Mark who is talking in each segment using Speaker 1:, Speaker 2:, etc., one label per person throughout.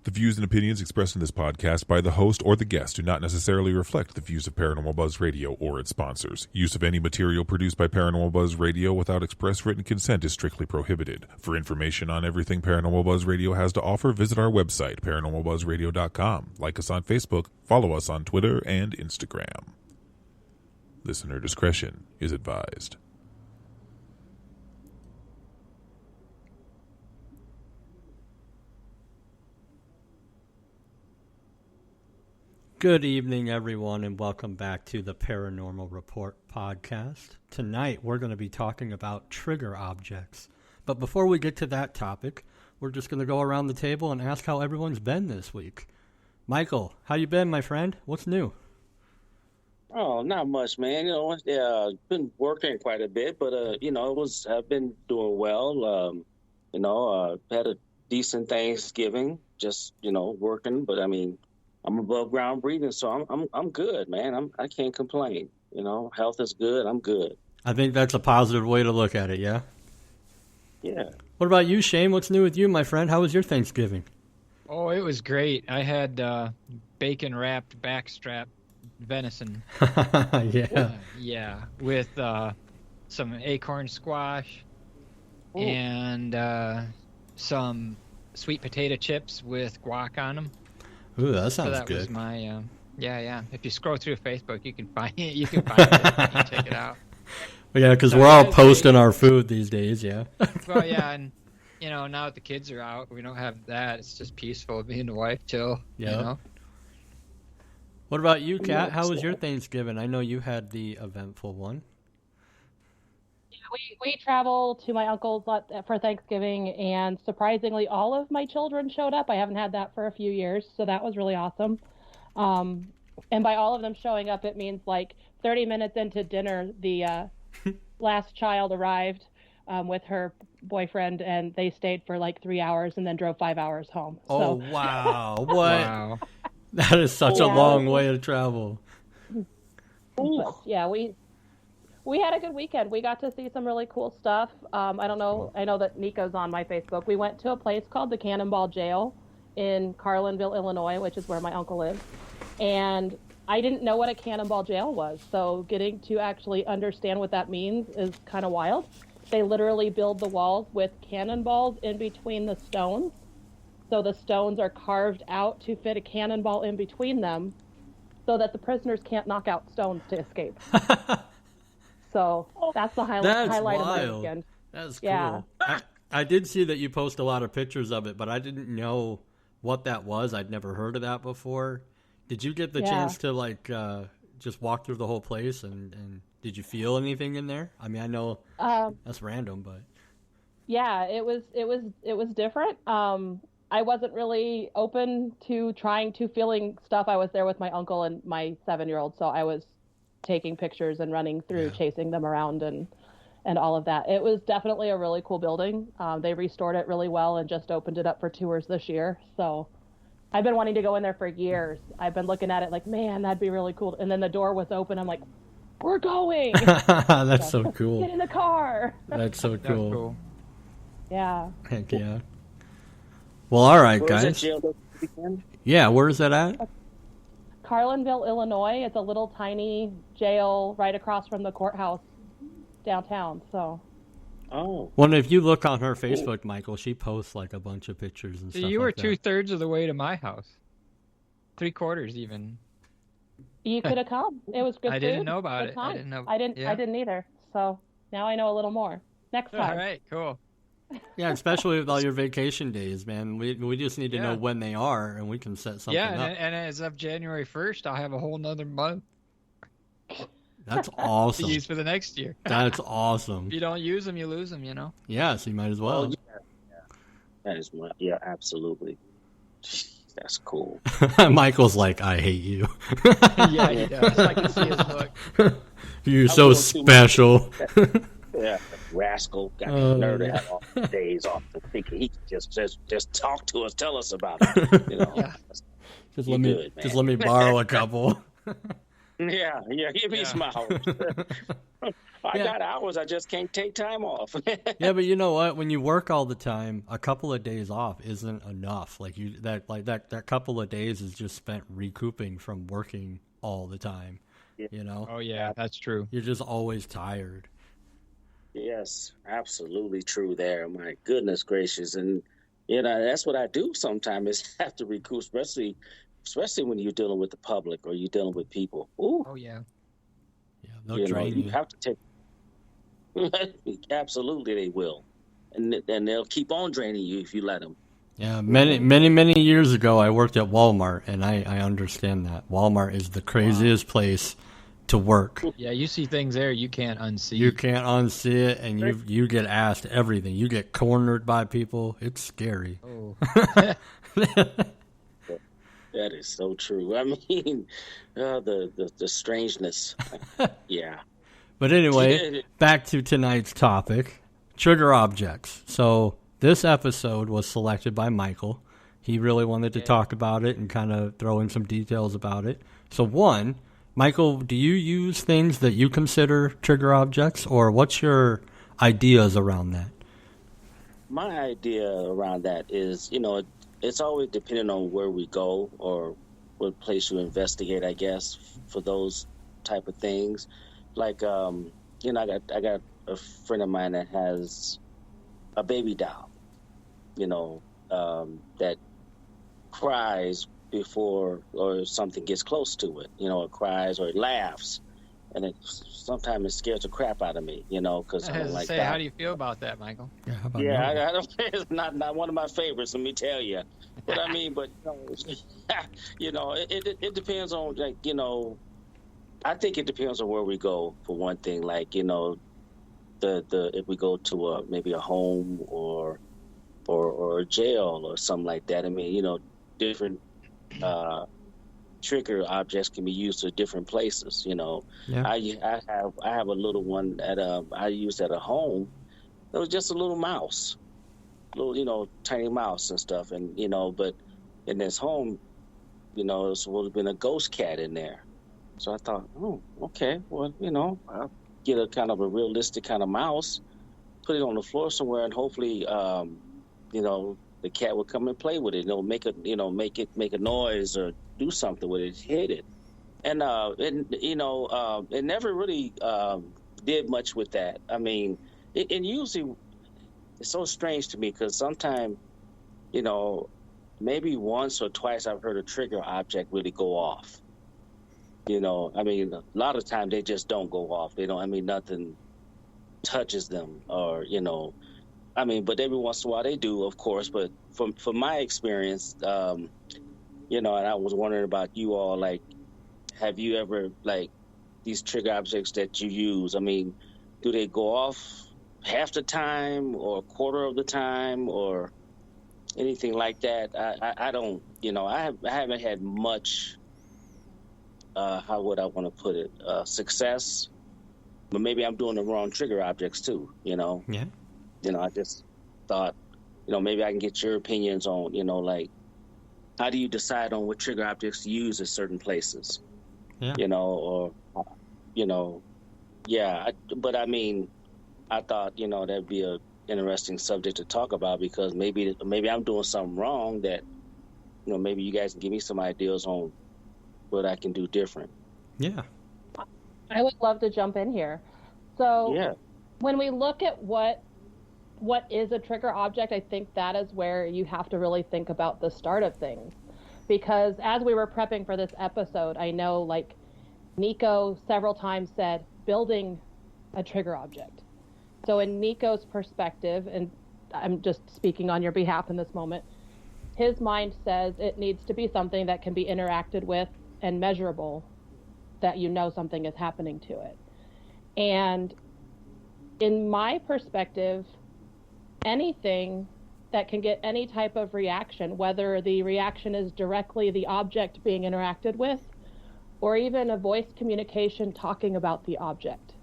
Speaker 1: The views and opinions expressed in this podcast by the host or the guest do not necessarily reflect the views of Paranormal Buzz Radio or its sponsors. Use of any material produced by Paranormal Buzz Radio without express written consent is strictly prohibited. For information on everything Paranormal Buzz Radio has to offer, visit our website, paranormalbuzzradio.com. Like us on Facebook, follow us on Twitter and Instagram. Listener discretion is advised.
Speaker 2: Good evening, everyone, and welcome back to the Paranormal Report podcast. Tonight, we're going to be talking about trigger objects. But before we get to that topic, we're just going to go around the table and ask how everyone's been this week. Michael, how you been, my friend? What's new?
Speaker 3: Oh, not much, man. Been working quite a bit, but I've been doing well. Had a decent Thanksgiving, just working, but I mean, I'm above ground breathing, so I'm good, man. I can't complain. Health is good. I'm good.
Speaker 2: I think that's a positive way to look at it, yeah?
Speaker 3: Yeah.
Speaker 2: What about you, Shane? What's new with you, my friend? How was your Thanksgiving?
Speaker 4: Oh, it was great. I had bacon-wrapped backstrap venison.
Speaker 2: Yeah.
Speaker 4: With some acorn squash and some sweet potato chips with guac on them.
Speaker 2: Ooh, that sounds
Speaker 4: so that
Speaker 2: good.
Speaker 4: Was my yeah. If you scroll through Facebook, you can find it. You can find it. You can check it out.
Speaker 2: Yeah, because we're all posting our food these days. Yeah.
Speaker 4: Well, yeah, and now that the kids are out, we don't have that. It's just peaceful. Me and the wife chill.
Speaker 2: Yeah. What about you, Kat? How was your Thanksgiving? I know you had the eventful one.
Speaker 5: We traveled to my uncle's for Thanksgiving, and surprisingly, all of my children showed up. I haven't had that for a few years, so that was really awesome. And by all of them showing up, it means like 30 minutes into dinner, the last child arrived with her boyfriend, and they stayed for like 3 hours and then drove 5 hours home.
Speaker 2: Oh,
Speaker 5: so.
Speaker 2: Wow. What?
Speaker 4: Wow.
Speaker 2: That is such a long way to travel.
Speaker 5: But, yeah, we had a good weekend. We got to see some really cool stuff. I know that Nico's on my Facebook. We went to a place called the Cannonball Jail in Carlinville, Illinois, which is where my uncle lives. And I didn't know what a cannonball jail was. So getting to actually understand what that means is kind of wild. They literally build the walls with cannonballs in between the stones. So the stones are carved out to fit a cannonball in between them so that the prisoners can't knock out stones to escape. So that's the highlight of my weekend.
Speaker 2: That's cool.
Speaker 5: Yeah.
Speaker 2: I did see that you post a lot of pictures of it, but I didn't know what that was. I'd never heard of that before. Did you get the chance to just walk through the whole place and did you feel anything in there? I mean, I know that's random, but
Speaker 5: yeah, it was different. I wasn't really open to feeling stuff. I was there with my uncle and my 7-year-old, so I was taking pictures and running through, chasing them around and all of that. It was definitely a really cool building. They restored it really well and just opened it up for tours this year. So I've been wanting to go in there for years. I've been looking at it like, man, that'd be really cool. And then the door was open. I'm like, we're going.
Speaker 2: That's so cool.
Speaker 5: Get in the car.
Speaker 2: That's so cool.
Speaker 4: That's cool.
Speaker 5: Yeah.
Speaker 2: Heck yeah. Well, all right, guys.
Speaker 3: Where's that jail this weekend?
Speaker 2: Yeah, where is that at?
Speaker 5: Carlinville, Illinois. It's a little tiny jail right across from the courthouse downtown. So.
Speaker 3: Oh.
Speaker 2: Well, if you look on her Facebook, Michael, she posts like a bunch of pictures and
Speaker 4: So
Speaker 2: stuff.
Speaker 4: you were
Speaker 2: like that.
Speaker 4: 2/3 of the way to my house. 3/4 even.
Speaker 5: You could have come. It was good.
Speaker 4: I didn't
Speaker 5: food,
Speaker 4: know about
Speaker 5: good
Speaker 4: it.
Speaker 5: time.
Speaker 4: I didn't know.
Speaker 5: I didn't either. So now I know a little more. Next time.
Speaker 4: All right, cool.
Speaker 2: Yeah, especially with all your vacation days, man. We just need to know when they are, and we can set something up.
Speaker 4: And as of January 1st, I'll have a whole nother month
Speaker 2: That's
Speaker 4: to
Speaker 2: awesome.
Speaker 4: use for the next year.
Speaker 2: That's awesome.
Speaker 4: If you don't use them, you lose them,
Speaker 2: Yeah, so you might as well.
Speaker 3: That is absolutely. That's cool.
Speaker 2: Michael's like, I hate you.
Speaker 4: Yeah, he does. I can see his look.
Speaker 2: You're so special.
Speaker 3: Yeah, rascal got the nerve to have all the days off. Thinking he can just talk to us, tell us about it.
Speaker 2: Just let me borrow a couple.
Speaker 3: Yeah, give me some hours. I
Speaker 2: Yeah.
Speaker 3: got hours. I just can't take time off.
Speaker 2: Yeah, but you know what? When you work all the time, a couple of days off isn't enough. That couple of days is just spent recouping from working all the time.
Speaker 3: Yeah.
Speaker 2: You know,
Speaker 4: Oh yeah, that's true.
Speaker 2: you're just always tired.
Speaker 3: Yes, absolutely true there. My goodness gracious. And that's what I do sometimes is have to recoup, especially when you're dealing with the public or you're dealing with people. Ooh,
Speaker 4: Oh yeah.
Speaker 2: Yeah, they'll drain
Speaker 3: you
Speaker 2: you.
Speaker 3: have to take absolutely they will. And they'll keep on draining you if you let them.
Speaker 2: Yeah, many years ago, I worked at Walmart, and I understand that Walmart is the craziest place to work.
Speaker 4: Yeah, you see things there you can't unsee.
Speaker 2: You can't unsee it, and you get asked everything. You get cornered by people. It's scary.
Speaker 4: Oh.
Speaker 3: That is so true. I mean, the strangeness. Yeah.
Speaker 2: But anyway, back to tonight's topic, trigger objects. So this episode was selected by Michael. He really wanted to talk about it and kind of throw in some details about it. So one, Michael, do you use things that you consider trigger objects, or what's your ideas around that?
Speaker 3: My idea around that is, it's always depending on where we go or what place you investigate, I guess, for those type of things. Like, I got a friend of mine that has a baby doll, that cries before or something gets close to it, it cries or it laughs. And sometimes it scares the crap out of me, because
Speaker 4: I
Speaker 3: I
Speaker 4: was
Speaker 3: don't
Speaker 4: to
Speaker 3: like
Speaker 4: say,
Speaker 3: that.
Speaker 4: how do you feel about that, Michael?
Speaker 2: Yeah, how about
Speaker 3: Yeah,
Speaker 2: Noah?
Speaker 3: I don't. It's not one of my favorites. Let me tell you. But I mean, it depends on I think it depends on where we go. For one thing, the if we go to maybe a home or a jail or something like that. I mean, different trigger objects can be used at different places.
Speaker 2: Yeah.
Speaker 3: I have a little one that I used at a home. It was just a little mouse, little tiny mouse and stuff, and but in this home, it would have been a ghost cat in there. So I thought, oh, okay, well, I'll get a kind of a realistic kind of mouse, put it on the floor somewhere, and hopefully, the cat would come and play with it. Make a noise or do something with it, hit it, and it never really did much with that. I mean, and usually it's so strange to me because sometimes, maybe once or twice I've heard a trigger object really go off. I mean, a lot of times they just don't go off. They don't. I mean, nothing touches them, or I mean, but every once in a while they do, of course. But from my experience, and I was wondering about you all. Like, have you ever these trigger objects that you use? I mean, do they go off half the time, or a quarter of the time, or anything like that? I don't. I haven't had much. How would I want to put it? Success, but maybe I'm doing the wrong trigger objects too.
Speaker 2: Yeah.
Speaker 3: I just thought, maybe I can get your opinions on, how do you decide on what trigger objects to use at certain places?
Speaker 2: Yeah.
Speaker 3: Yeah. But I mean, I thought, that'd be a interesting subject to talk about because maybe I'm doing something wrong that, maybe you guys can give me some ideas on what I can do different.
Speaker 2: Yeah.
Speaker 5: I would love to jump in here. So
Speaker 3: Yeah.
Speaker 5: when we look at what is a trigger object, I think that is where you have to really think about the start of things. Because as we were prepping for this episode, I know Nico several times said building a trigger object. So in Nico's perspective, and I'm just speaking on your behalf in this moment, his mind says it needs to be something that can be interacted with and measurable, that something is happening to it. And in my perspective, anything that can get any type of reaction, whether the reaction is directly the object being interacted with, or even a voice communication talking about the object,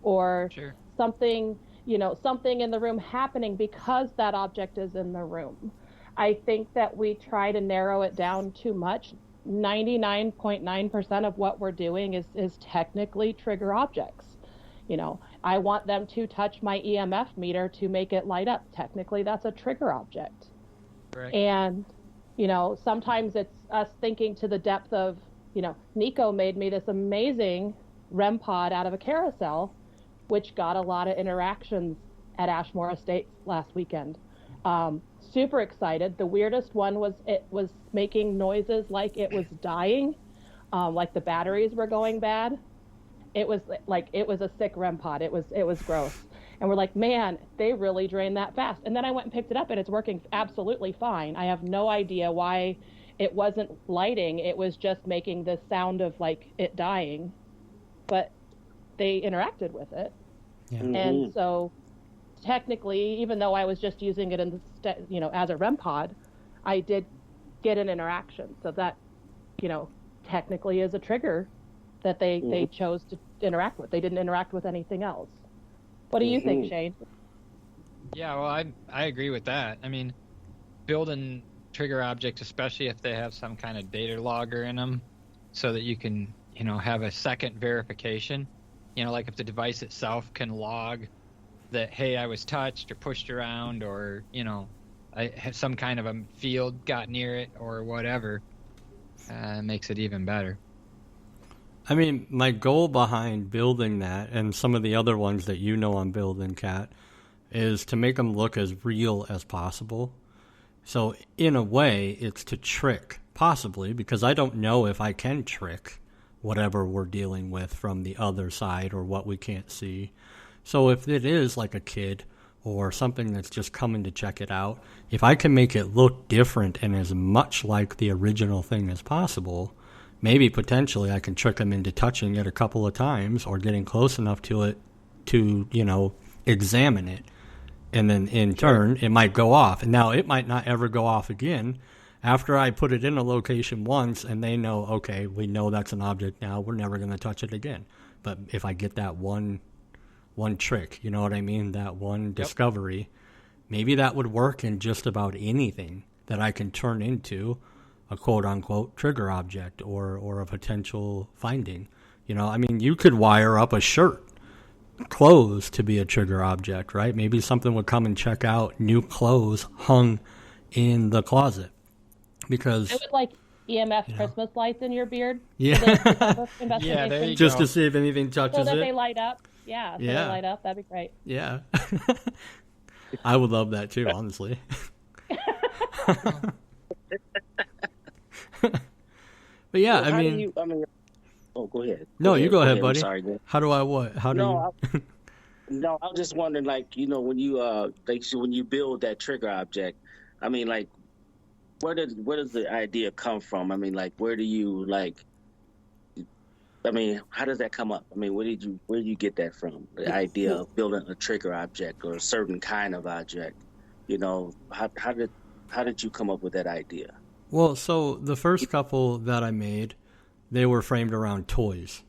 Speaker 5: or
Speaker 4: Sure.
Speaker 5: something in the room happening because that object is in the room. I think that we try to narrow it down too much 99.9% of what we're doing is technically trigger objects. You know, I want them to touch my EMF meter to make it light up. Technically, that's a trigger object.
Speaker 4: Correct.
Speaker 5: And, you know, sometimes it's us thinking to the depth of, you know, Nico made me this amazing REM pod out of a carousel, which got a lot of interactions at Ashmore Estates last weekend. Super excited. The weirdest one was it was making noises like it was dying, like the batteries were going bad. It was like it was a sick REM pod. It was gross. And we're like, man, they really drained that fast. And then I went and picked it up, and it's working absolutely fine. I have no idea why it wasn't lighting. It was just making the sound of like it dying, but they interacted with it.
Speaker 2: Yeah.
Speaker 5: And so technically, even though I was just using it in as a REM pod, I did get an interaction. So that, you know, technically is a trigger that they chose to interact with. They didn't interact with anything else. What do you think, Shane?
Speaker 4: Yeah, well, I agree with that. I mean, building trigger objects, especially if they have some kind of data logger in them, so that you can, you know, have a second verification. You know, like if the device itself can log that, hey, I was touched or pushed around, or, you know, I have some kind of a field got near it or whatever, makes it even better.
Speaker 2: I mean, my goal behind building that, and some of the other ones that you know I'm building, Kat, is to make them look as real as possible. So in a way, it's to trick, possibly, because I don't know if I can trick whatever we're dealing with from the other side or what we can't see. So if it is like a kid or something that's just coming to check it out, if I can make it look different and as much like the original thing as possible, maybe potentially I can trick them into touching it a couple of times or getting close enough to it to, you know, examine it. And then in turn, it might go off. And now it might not ever go off again. After I put it in a location once and they know, okay, we know that's an object now, we're never going to touch it again. But if I get that one trick, you know what I mean, that one discovery, maybe that would work in just about anything that I can turn into a quote-unquote trigger object or a potential finding. You know, I mean, you could wire up a shirt, clothes to be a trigger object, right? Maybe something would come and check out new clothes hung in the closet. Because
Speaker 5: I would like EMF Christmas lights in your beard.
Speaker 2: Yeah.
Speaker 4: Yeah, there you
Speaker 2: just
Speaker 4: go.
Speaker 2: to see if anything touches
Speaker 5: so that
Speaker 2: it.
Speaker 5: they light up. Yeah, so they light up. That'd be great.
Speaker 2: Yeah. I would love that too, honestly. But yeah,
Speaker 3: Well,
Speaker 2: I mean,
Speaker 3: oh, go ahead.
Speaker 2: No, you go ahead, buddy.
Speaker 3: I'm sorry, man.
Speaker 2: How do I what? How do you?
Speaker 3: No, I was just wondering, like, you know, when you build that trigger object, I mean, like, where does the idea come from? I mean, like, where do you how does that come up? I mean, where did you get that from? The idea of building a trigger object or a certain kind of object, you know, how did you come up with that idea?
Speaker 2: Well, so the first couple that I made, they were framed around toys,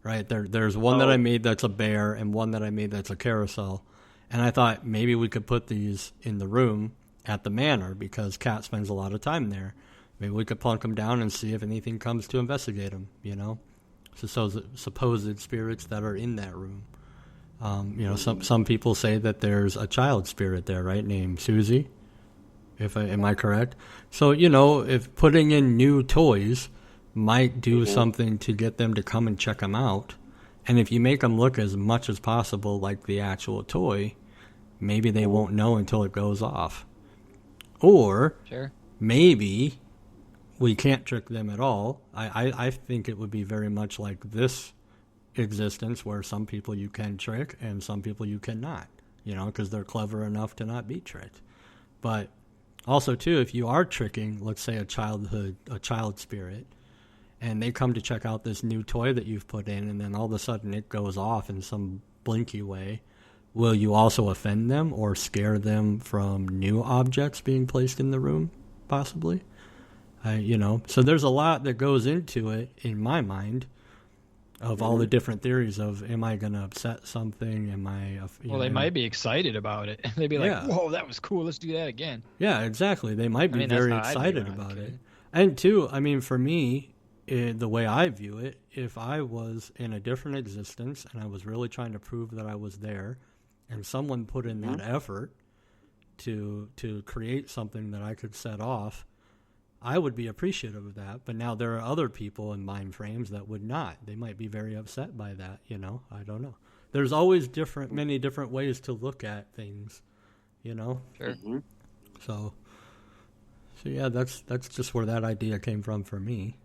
Speaker 2: right? There's one that I made that's a bear and one that I made that's a carousel. And I thought maybe we could put these in the room at the manor because Kat spends a lot of time there. Maybe we could plunk them down and see if anything comes to investigate them, you know? Supposed spirits that are in that room. You know, some people say that there's a child spirit there, right, named Susie. Am I correct? So, you know, if putting in new toys might do something to get them to come and check them out, and if you make them look as much as possible like the actual toy, maybe they won't know until it goes off. Or maybe we can't trick them at all. I think it would be very much like this existence where some people you can trick and some people you cannot, you know, because they're clever enough to not be tricked. But also, too, if you are tricking, let's say a child spirit, and they come to check out this new toy that you've put in, and then all of a sudden it goes off in some blinky way, will you also offend them or scare them from new objects being placed in the room, possibly? You know, so there's a lot that goes into it, in my mind, of all the different theories of, am I going to upset something? Am I...
Speaker 4: They might be excited about it. They'd be like, whoa, that was cool. Let's do that again.
Speaker 2: Yeah, exactly. They might be very excited about it. And two, I mean, for me, the way I view it, if I was in a different existence and I was really trying to prove that I was there, and someone put in that effort to create something that I could set off, I would be appreciative of that. But now there are other people in mind frames that would not. They might be very upset by that, you know? I don't know. There's always many different ways to look at things, you know?
Speaker 4: Sure.
Speaker 2: So yeah, that's just where that idea came from for me.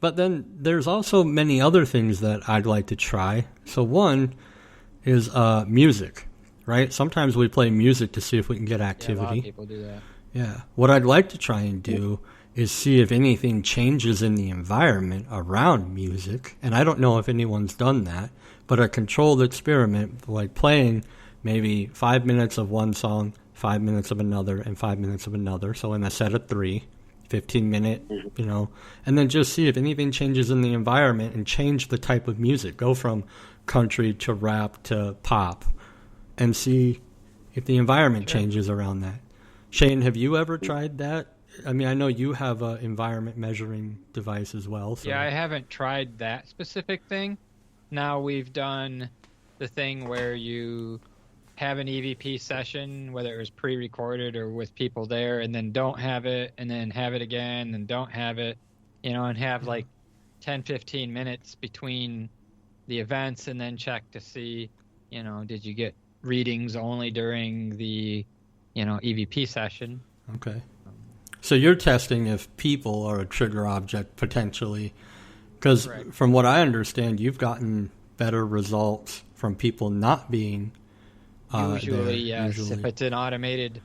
Speaker 2: But then there's also many other things that I'd like to try. So one is music, right? Sometimes we play music to see if we can get activity.
Speaker 4: Yeah, a lot of people do that.
Speaker 2: Yeah. What I'd like to try and do is see if anything changes in the environment around music. And I don't know if anyone's done that, but a controlled experiment, like playing maybe 5 minutes of one song, 5 minutes of another, and 5 minutes of another. So in a set of 3, 15-minute, you know, and then just see if anything changes in the environment and change the type of music. Go from country to rap to pop and see if the environment changes around that. Shane, have you ever tried that? I mean, I know you have an environment measuring device as well. So.
Speaker 4: Yeah, I haven't tried that specific thing. Now we've done the thing where you have an EVP session, whether it was pre-recorded or with people there, and then don't have it, and then have it again, and don't have it, you know, and have like 10, 15 minutes between the events, and then check to see, you know, did you get readings only during the, you know, EVP session.
Speaker 2: Okay. So you're testing if people are a trigger object potentially, because from what I understand, you've gotten better results from people not being
Speaker 4: Usually,
Speaker 2: there,
Speaker 4: yes. If it's an automated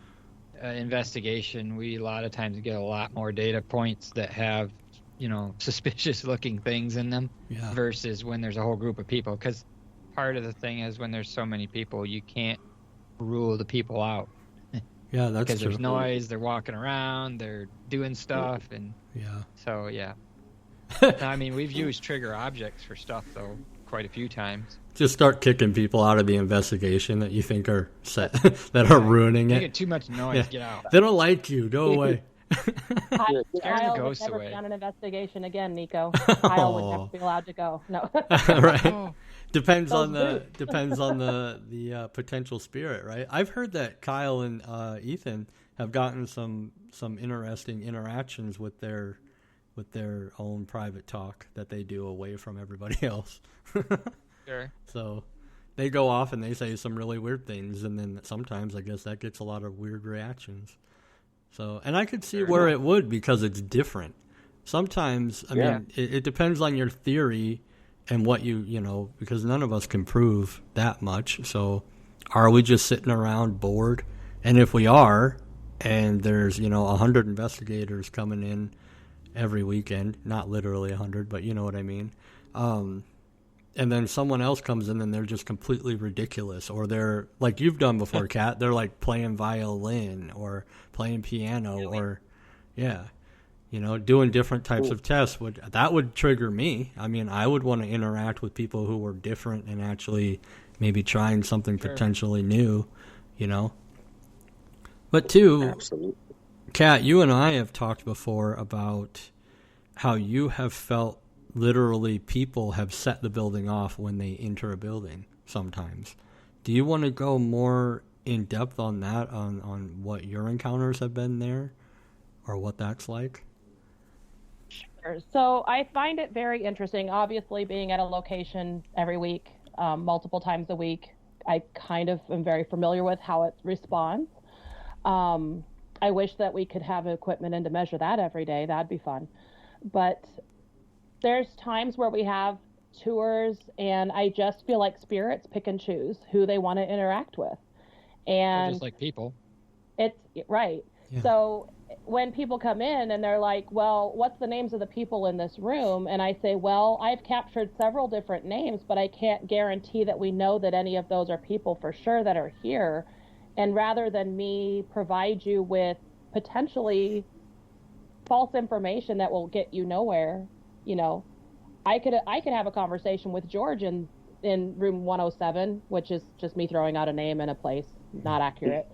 Speaker 4: investigation, we a lot of times get a lot more data points that have, you know, suspicious-looking things in them versus when there's a whole group of people. Because part of the thing is when there's so many people, you can't rule the people out.
Speaker 2: Yeah, that's
Speaker 4: because
Speaker 2: true.
Speaker 4: There's noise, they're walking around, they're doing stuff, and so I mean, we've used trigger objects for stuff though quite a few times.
Speaker 2: Just start kicking people out of the investigation that you think are that are ruining it.
Speaker 4: Making too much noise, get out.
Speaker 2: They don't like you. Go away.
Speaker 5: Kyle would never be on an investigation again, Nico. Kyle would never be allowed to go. No.
Speaker 2: Right. Depends on the potential spirit, right? I've heard that Kyle and Ethan have gotten some interesting interactions with their own private talk that they do away from everybody else.
Speaker 4: Sure.
Speaker 2: So they go off and they say some really weird things, and then sometimes I guess that gets a lot of weird reactions. So, and I could see where it would, because it's different. Sometimes, I mean, it depends on your theory and what you know, because none of us can prove that much. So are we just sitting around bored? And if we are, and there's, you know, 100 investigators coming in every weekend, not literally 100, but you know what I mean. And then someone else comes in and they're just completely ridiculous, or they're like you've done before, Kat. They're like playing violin or playing piano, or you know, doing different types of tests. That would trigger me. I mean, I would want to interact with people who were different and actually maybe trying something potentially new, you know. But two, Kat, you and I have talked before about how you have felt literally people have set the building off when they enter a building sometimes. Do you want to go more in depth on that, on what your encounters have been there or what that's like?
Speaker 5: Sure. So I find it very interesting. Obviously, being at a location every week, multiple times a week, I kind of am very familiar with how it responds. I wish that we could have equipment in to measure that every day. That'd be fun. But there's times where we have tours and I just feel like spirits pick and choose who they want to interact with. And
Speaker 4: just like people.
Speaker 5: It's right. Yeah. So when people come in and they're like, well, what's the names of the people in this room? And I say, well, I've captured several different names, but I can't guarantee that we know that any of those are people for sure that are here. And rather than me provide you with potentially false information that will get you nowhere, you know, I could have a conversation with George in room 107, which is just me throwing out a name and a place, not accurate.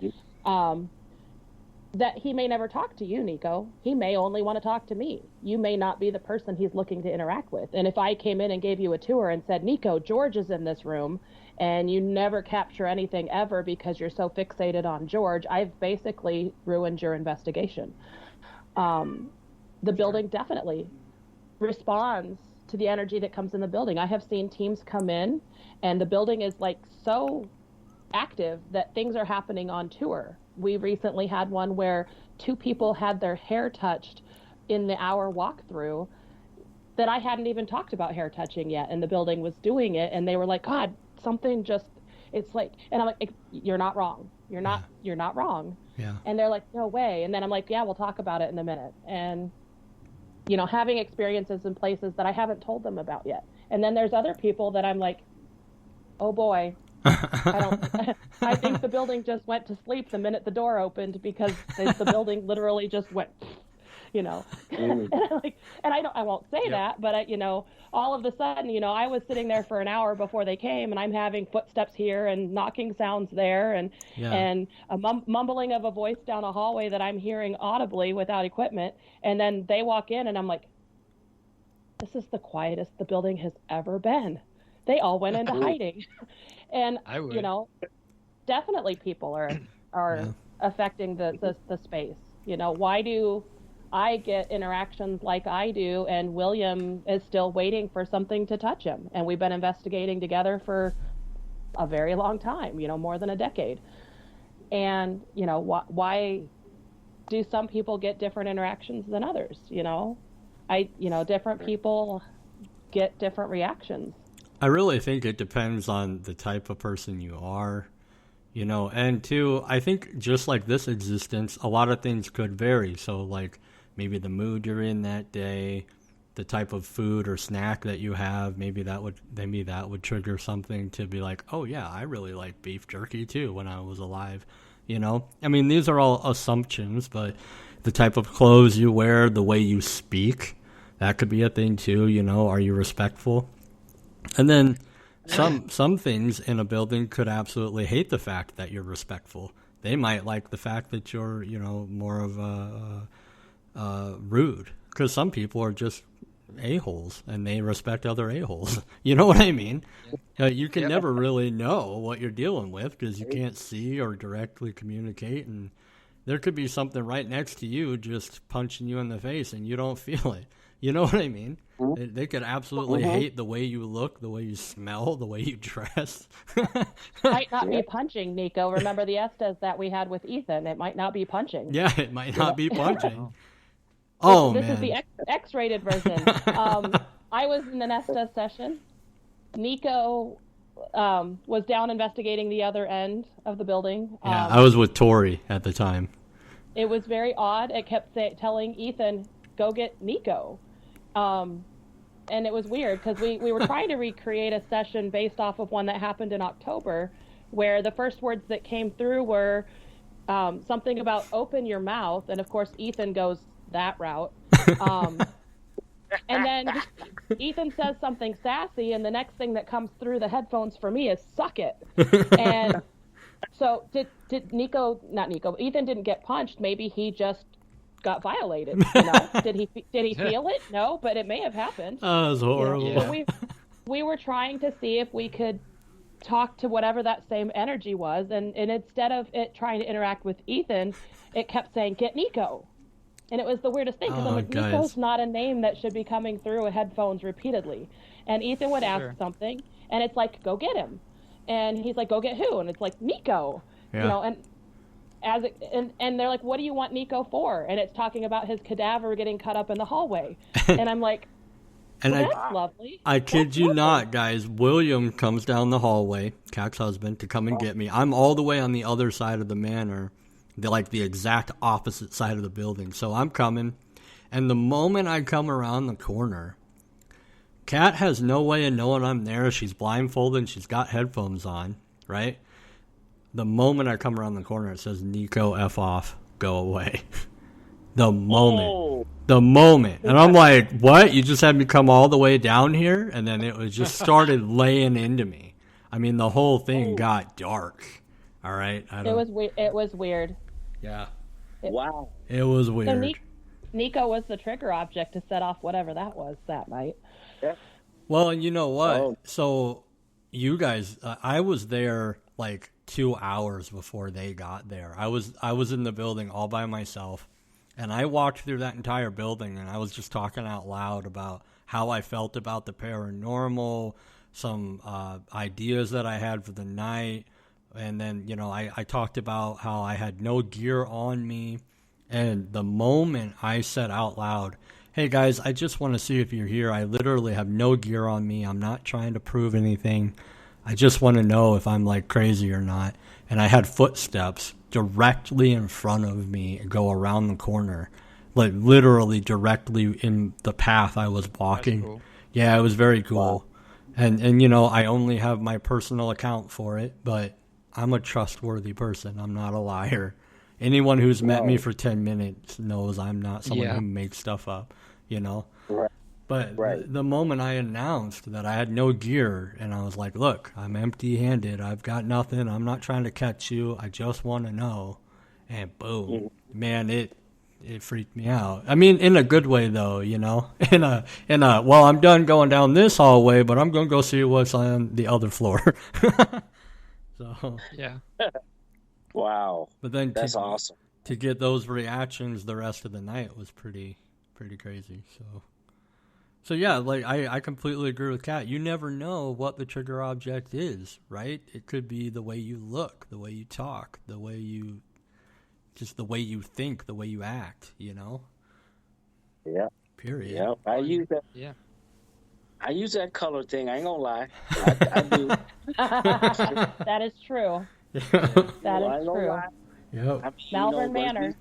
Speaker 5: that he may never talk to you, Nico. He may only want to talk to me. You may not be the person he's looking to interact with. And if I came in and gave you a tour and said, Nico, George is in this room, and you never capture anything ever because you're so fixated on George, I've basically ruined your investigation. The building definitely responds to the energy that comes in the building. I have seen teams come in, and the building is like so active that things are happening on tour. We recently had one where 2 people had their hair touched in the hour walkthrough that I hadn't even talked about hair touching yet, and the building was doing it, and they were like, God, something just, it's like, and I'm like, you're not wrong. You're not wrong.
Speaker 2: Yeah.
Speaker 5: And they're like, no way. And then I'm like, yeah, we'll talk about it in a minute. And, you know, having experiences in places that I haven't told them about yet. And then there's other people that I'm like, oh boy, I think the building just went to sleep the minute the door opened because the building literally just went, you know. And I won't say that, but you know, all of a sudden, you know, I was sitting there for an hour before they came, and I'm having footsteps here and knocking sounds there, and a mumbling of a voice down a hallway that I'm hearing audibly without equipment, and then they walk in, and I'm like, this is the quietest the building has ever been. They all went into hiding. And, you know, definitely people are affecting the space. You know, why do I get interactions like I do, and William is still waiting for something to touch him? And we've been investigating together for a very long time, you know, more than a decade. And, you know, why do some people get different interactions than others? You know, different people get different reactions.
Speaker 2: I really think it depends on the type of person you are, you know, and two, I think just like this existence, a lot of things could vary. So like maybe the mood you're in that day, the type of food or snack that you have, maybe that would trigger something to be like, oh yeah, I really like beef jerky too when I was alive, you know? I mean, these are all assumptions, but the type of clothes you wear, the way you speak, that could be a thing too, you know, are you respectful? And then some things in a building could absolutely hate the fact that you're respectful. They might like the fact that you're, you know, more of a rude, because some people are just a-holes and they respect other a-holes. You know what I mean? You can never really know what you're dealing with because you can't see or directly communicate, and there could be something right next to you just punching you in the face and you don't feel it. You know what I mean? They could absolutely hate the way you look, the way you smell, the way you dress.
Speaker 5: Might not be punching, Nico. Remember the Estes that we had with Ethan? It might not be punching.
Speaker 2: Yeah, it might not be punching.
Speaker 5: This is the X-rated version. I was in an Estes session. Nico was down investigating the other end of the building.
Speaker 2: Yeah, I was with Tori at the time.
Speaker 5: It was very odd. It kept telling Ethan, go get Nico. And it was weird because we were trying to recreate a session based off of one that happened in October, where the first words that came through were something about open your mouth. And of course, Ethan goes that route. And then Ethan says something sassy, and the next thing that comes through the headphones for me is suck it. And so did Ethan didn't get punched. Maybe he just got violated. You know? Did he feel it? No, but it may have happened.
Speaker 2: Oh, it was horrible.
Speaker 5: You know? We were trying to see if we could talk to whatever that same energy was, and instead of it trying to interact with Ethan, it kept saying, get Nico. And it was the weirdest thing, because I'm like, Nico's not a name that should be coming through headphones repeatedly. And Ethan would ask something, and it's like, go get him. And he's like, go get who? And it's like, Nico.
Speaker 2: Yeah.
Speaker 5: You know, and they're like, what do you want Nico for? And it's talking about his cadaver getting cut up in the hallway. And I'm like, that's lovely.
Speaker 2: I kid you not, guys. William comes down the hallway, Cac's husband, to come and get me. I'm all the way on the other side of the manor, the exact opposite side of the building. So I'm coming, and the moment I come around the corner, Cat has no way of knowing I'm there. She's blindfolded and she's got headphones on, right? The moment I come around the corner, it says, Nico, F off, go away. The moment. And I'm like, what? You just had me come all the way down here? And then it was just started laying into me. I mean, the whole thing got dark. All right?
Speaker 5: It was weird.
Speaker 2: Yeah.
Speaker 3: Wow.
Speaker 2: It was weird.
Speaker 5: So Nico was the trigger object to set off whatever that was that night.
Speaker 3: Yeah.
Speaker 2: Well, and you know what?
Speaker 3: Oh.
Speaker 2: So you guys, I was there like 2 hours before they got there. I was in the building all by myself, and I walked through that entire building, and I was just talking out loud about how I felt about the paranormal, some ideas that I had for the night, and then, you know, I talked about how I had no gear on me, and the moment I said out loud, "Hey guys, I just want to see if you're here. I literally have no gear on me. I'm not trying to prove anything. I just want to know if I'm like crazy or not." And I had footsteps directly in front of me go around the corner, like literally directly in the path I was walking.
Speaker 4: That's cool.
Speaker 2: Yeah, it was very cool.
Speaker 3: Wow.
Speaker 2: And you know, I only have my personal account for it, but I'm a trustworthy person. I'm not a liar. Anyone who's met me for 10 minutes knows I'm not someone
Speaker 4: Yeah.
Speaker 2: who makes stuff up, you know?
Speaker 3: Right.
Speaker 2: But
Speaker 3: Right.
Speaker 2: the moment I announced that I had no gear and I was like, "Look, I'm empty-handed. I've got nothing. I'm not trying to catch you. I just want to know." And boom, man, it freaked me out. I mean, in a good way though, you know? In a well, I'm done going down this hallway, but I'm going to go see what's on the other floor. So,
Speaker 4: Yeah.
Speaker 3: Wow.
Speaker 2: but then
Speaker 3: That's awesome.
Speaker 2: to get those reactions the rest of the night was pretty crazy. So yeah, like I completely agree with Kat. You never know what the trigger object is, right? It could be the way you look, the way you talk, the way you think, the way you act, you know?
Speaker 3: Yeah.
Speaker 2: Period.
Speaker 3: Yeah. I use that.
Speaker 4: Yeah.
Speaker 3: I use that color thing. I ain't gonna lie. I do.
Speaker 5: That is true.
Speaker 2: Yeah.
Speaker 5: That
Speaker 3: I
Speaker 5: is
Speaker 3: ain't gonna
Speaker 5: true.
Speaker 3: lie.
Speaker 2: Yep.
Speaker 3: I mean,
Speaker 5: Malvern
Speaker 3: but
Speaker 5: Manor.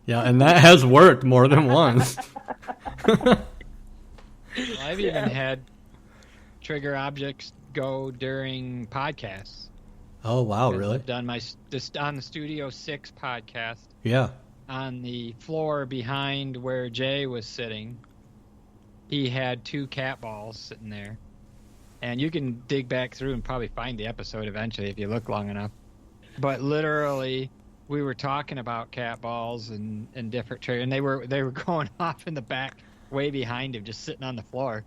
Speaker 2: Yeah, and that has worked more than once.
Speaker 4: Well, I've even had trigger objects go during podcasts.
Speaker 2: Oh wow,
Speaker 4: 'Cause
Speaker 2: really?
Speaker 4: I've done on the Studio 6 podcast
Speaker 2: Yeah.
Speaker 4: on the floor behind where Jay was sitting. He had 2 cat balls sitting there, and you can dig back through and probably find the episode eventually if you look long enough. But literally, we were talking about cat balls and different triggers, and they were going off in the back, way behind him, just sitting on the floor.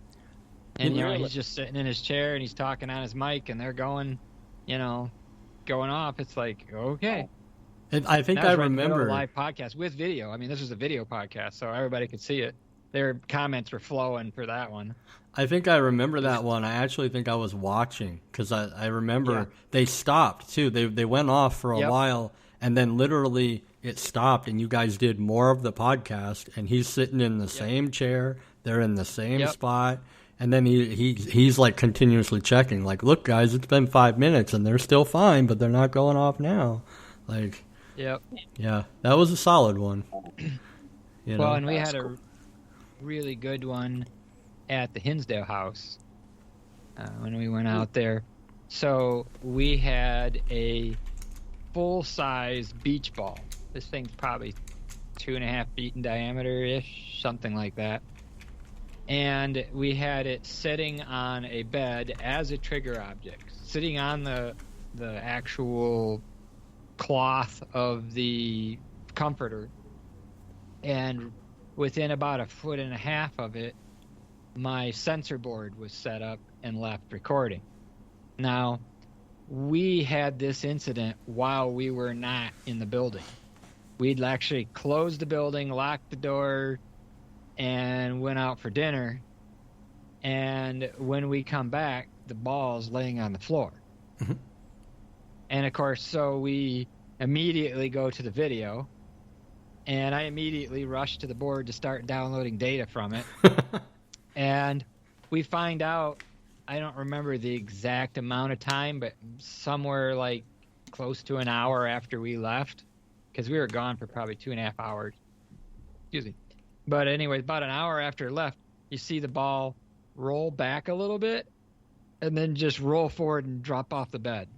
Speaker 4: And you know, he's just sitting in his chair and he's talking on his mic, and they're going, you know, going off. It's like, okay.
Speaker 2: And I think
Speaker 4: That
Speaker 2: I
Speaker 4: was right in the middle of
Speaker 2: remember.
Speaker 4: a live podcast with video. I mean, this was a video podcast, so everybody could see it. Their comments were flowing for that one.
Speaker 2: I think I remember that one. I actually think I was watching because I remember
Speaker 4: Yeah.
Speaker 2: they stopped too. They went off for a
Speaker 4: Yep.
Speaker 2: while, and then literally it stopped, and you guys did more of the podcast. And he's sitting in the same chair. They're in the same
Speaker 4: Yep.
Speaker 2: spot, and then he's like continuously checking. Like, look, guys, it's been 5 minutes, and they're still fine, but they're not going off now. Like,
Speaker 4: Yep.
Speaker 2: yeah, that was a solid one. You know?
Speaker 4: Well, and we
Speaker 3: That's
Speaker 4: had
Speaker 3: cool.
Speaker 4: a really good one at the Hinsdale house when we went out there. So we had a full-size beach ball. This thing's probably 2.5 feet in diameter-ish, something like that. And we had it sitting on a bed as a trigger object, sitting on the actual cloth of the comforter. And within about 1.5 feet of it, my sensor board was set up and left recording. Now, we had this incident while we were not in the building. We'd actually closed the building, locked the door, and went out for dinner. And when we come back, the ball's laying on the floor.
Speaker 2: Mhm.
Speaker 4: And of course, so we immediately go to the video, and I immediately rush to the board to start downloading data from it. And we find out, I don't remember the exact amount of time, but somewhere like close to an hour after we left, because we were gone for probably 2.5 hours. Excuse me. But anyway, about an hour after it left, you see the ball roll back a little bit and then just roll forward and drop off the bed.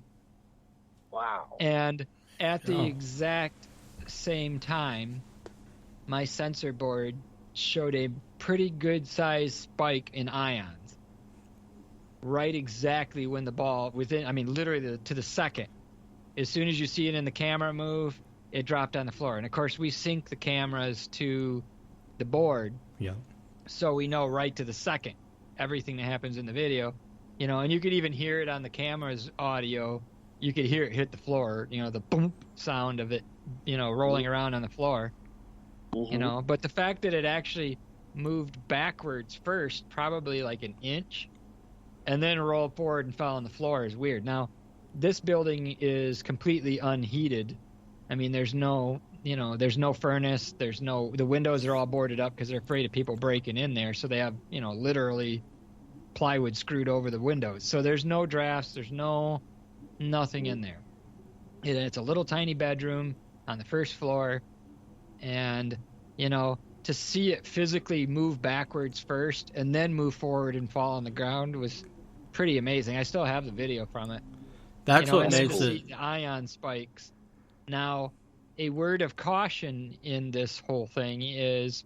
Speaker 3: Wow.
Speaker 4: And at the
Speaker 2: Oh.
Speaker 4: exact same time, my sensor board showed a pretty good sized spike in ions. Right exactly when the ball, literally to the second. As soon as you see it in the camera move, it dropped on the floor. And of course, we sync the cameras to the board,
Speaker 2: Yeah.
Speaker 4: so we know right to the second everything that happens in the video. And you could even hear it on the camera's audio. You could hear it hit the floor, the boom sound of it, rolling around on the floor. But the fact that it actually moved backwards first, probably like an inch, and then rolled forward and fell on the floor is weird. Now, this building is completely unheated. I mean, there's no furnace. The windows are all boarded up because they're afraid of people breaking in there. So they have, literally plywood screwed over the windows. So there's no drafts. There's nothing in there. It's a little tiny bedroom on the first floor. And, to see it physically move backwards first and then move forward and fall on the ground was pretty amazing. I still have the video from it.
Speaker 2: That's what makes it.
Speaker 4: The ion spikes. Now, a word of caution in this whole thing is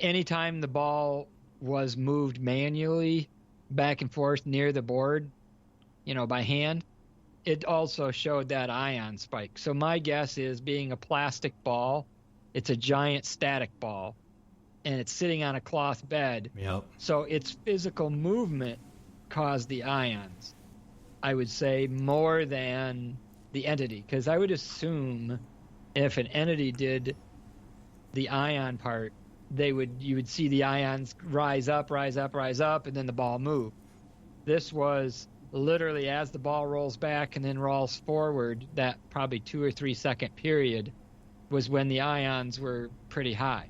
Speaker 4: anytime the ball was moved manually back and forth near the board, by hand, it also showed that ion spike. So my guess is, being a plastic ball, it's a giant static ball, and it's sitting on a cloth bed.
Speaker 2: Yep.
Speaker 4: So its physical movement caused the ions, I would say, more than the entity. Because I would assume if an entity did the ion part, you would see the ions rise up, and then the ball move. This was literally as the ball rolls back and then rolls forward, that probably 2 or 3 second period was when the ions were pretty high.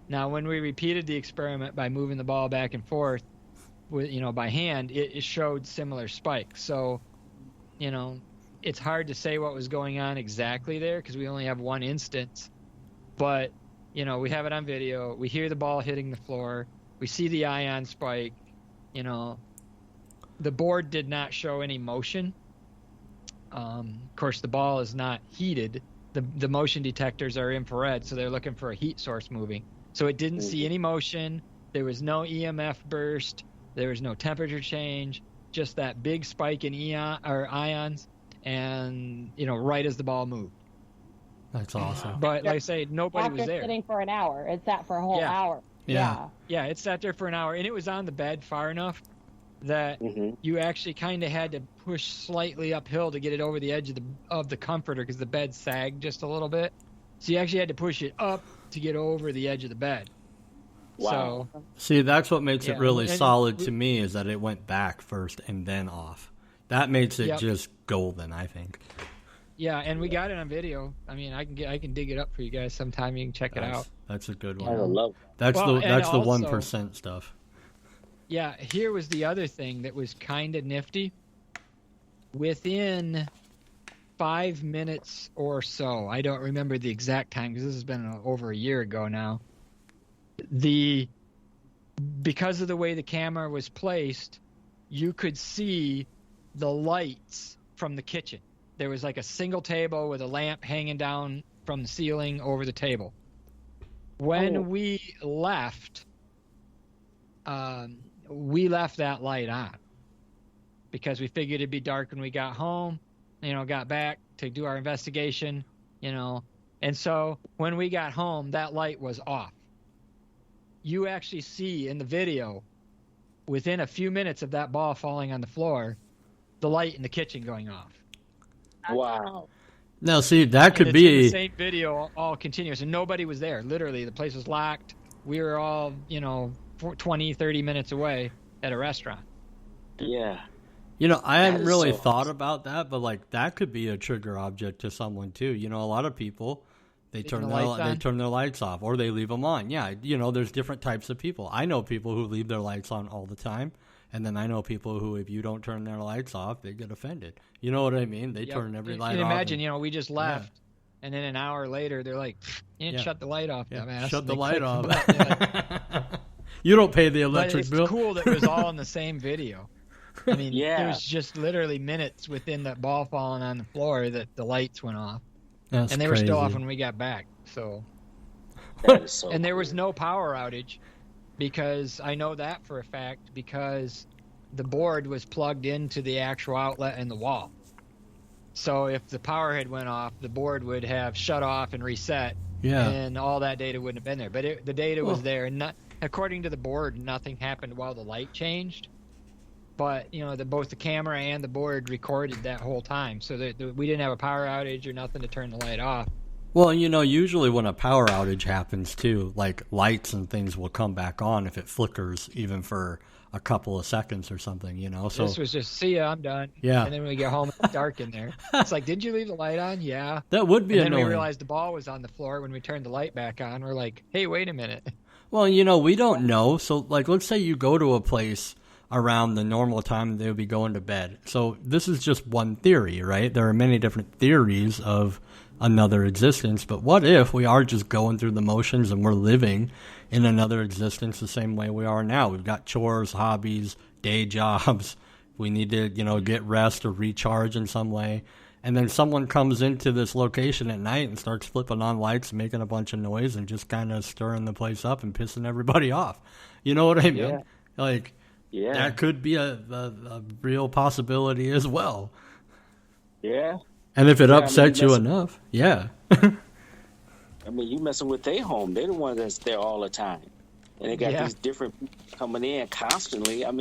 Speaker 4: Now, when we repeated the experiment by moving the ball back and forth with, by hand, it showed similar spikes. So, it's hard to say what was going on exactly there because we only have one instance. But, we have it on video. We hear the ball hitting the floor. We see the ion spike. The board did not show any motion. Of course, the ball is not heated. The motion detectors are infrared, so they're looking for a heat source moving. So it didn't see any motion. There was no EMF burst. There was no temperature change. Just that big spike in ions, and right as the ball moved.
Speaker 2: That's awesome.
Speaker 4: But like I say, nobody was there.
Speaker 5: After sitting for an hour, it sat for a whole hour.
Speaker 2: Yeah.
Speaker 4: Yeah, it sat there for an hour, and it was on the bed far enough that you actually kind of had to push slightly uphill to get it over the edge of the comforter because the bed sagged just a little bit. So you actually had to push it up to get over the edge of the bed.
Speaker 3: Wow.
Speaker 4: So,
Speaker 2: see, that's what makes it really solid
Speaker 4: to
Speaker 2: to me, is that it went back first and then off. That makes it just golden, I think.
Speaker 4: Yeah, and we got it on video. I mean, I can dig it up for you guys sometime. You can check it out.
Speaker 2: That's a good
Speaker 3: I
Speaker 2: one.
Speaker 3: love
Speaker 2: That's
Speaker 4: Well,
Speaker 2: that's the
Speaker 4: also-
Speaker 2: 1% stuff.
Speaker 4: Yeah, here was the other thing that was kind of nifty. Within 5 minutes or so, I don't remember the exact time because this has been over a year ago now. Because of the way the camera was placed, you could see the lights from the kitchen. There was like a single table with a lamp hanging down from the ceiling over the table. When we left that light on because we figured it'd be dark when we got home, got back to do our investigation, and so when we got home, that light was off. You actually see in the video, within a few minutes of that ball falling on the floor, the light in the kitchen going off.
Speaker 3: Wow.
Speaker 2: Now, see, that could
Speaker 4: It's
Speaker 2: be
Speaker 4: in the same video, all continuous, and nobody was there. Literally, the place was locked. We were all, 20, 30 minutes away at a restaurant.
Speaker 3: Yeah.
Speaker 2: I hadn't
Speaker 3: is
Speaker 2: really
Speaker 3: so
Speaker 2: thought about that, but like that could be a trigger object to someone too. A lot of people they turn their lights off or they leave them on. Yeah, there's different types of people. I know people who leave their lights on all the time, and then I know people who, if you don't turn their lights off, they get offended. You know what I mean? They turn every light off.
Speaker 4: And imagine, we just left, and then an hour later they're like, "You didn't shut the light off, dumbass."
Speaker 2: Shut
Speaker 4: They
Speaker 2: the light
Speaker 4: click
Speaker 2: off.
Speaker 4: button.
Speaker 2: You don't pay the
Speaker 4: But
Speaker 2: electric
Speaker 4: it's
Speaker 2: bill.
Speaker 4: cool that it was all in the same video. I mean,
Speaker 3: Yeah.
Speaker 4: it was just literally minutes within that ball falling on the floor that the lights went off.
Speaker 2: That's
Speaker 4: And they
Speaker 2: crazy.
Speaker 4: were still off when we got back. So,
Speaker 3: That is so
Speaker 4: and there
Speaker 3: cool.
Speaker 4: was no power outage because I know that for a fact because the board was plugged into the actual outlet in the wall. So if the power had went off, the board would have shut off and reset, and all that data wouldn't have been there. But the data was there, and according to the board, nothing happened while the light changed. But both the camera and the board recorded that whole time, so that we didn't have a power outage or nothing to turn the light off.
Speaker 2: Well, usually when a power outage happens too, like lights and things will come back on if it flickers, even for a couple of seconds or something. So
Speaker 4: this was just, see ya, I'm done.
Speaker 2: Yeah.
Speaker 4: And then when we get home, it's dark in there. It's like, did you leave the light on? Yeah.
Speaker 2: That would be
Speaker 4: annoying. And then
Speaker 2: annoying.
Speaker 4: we realized the ball was on the floor when we turned the light back on. We're like, hey, wait a minute.
Speaker 2: Well, we don't know. So, let's say you go to a place around the normal time they would be going to bed. So this is just one theory, right? There are many different theories of another existence, but what if we are just going through the motions and we're living in another existence the same way we are now? We've got chores, hobbies, day jobs. We need to, get rest or recharge in some way. And then someone comes into this location at night and starts flipping on lights, making a bunch of noise and just kind of stirring the place up and pissing everybody off. You know what I mean?
Speaker 3: Yeah.
Speaker 2: That could be a real possibility as well.
Speaker 3: Yeah.
Speaker 2: And if it upsets you enough, yeah.
Speaker 3: You messing with their home. They're the ones that's there all the time. And they got these different people coming in constantly. I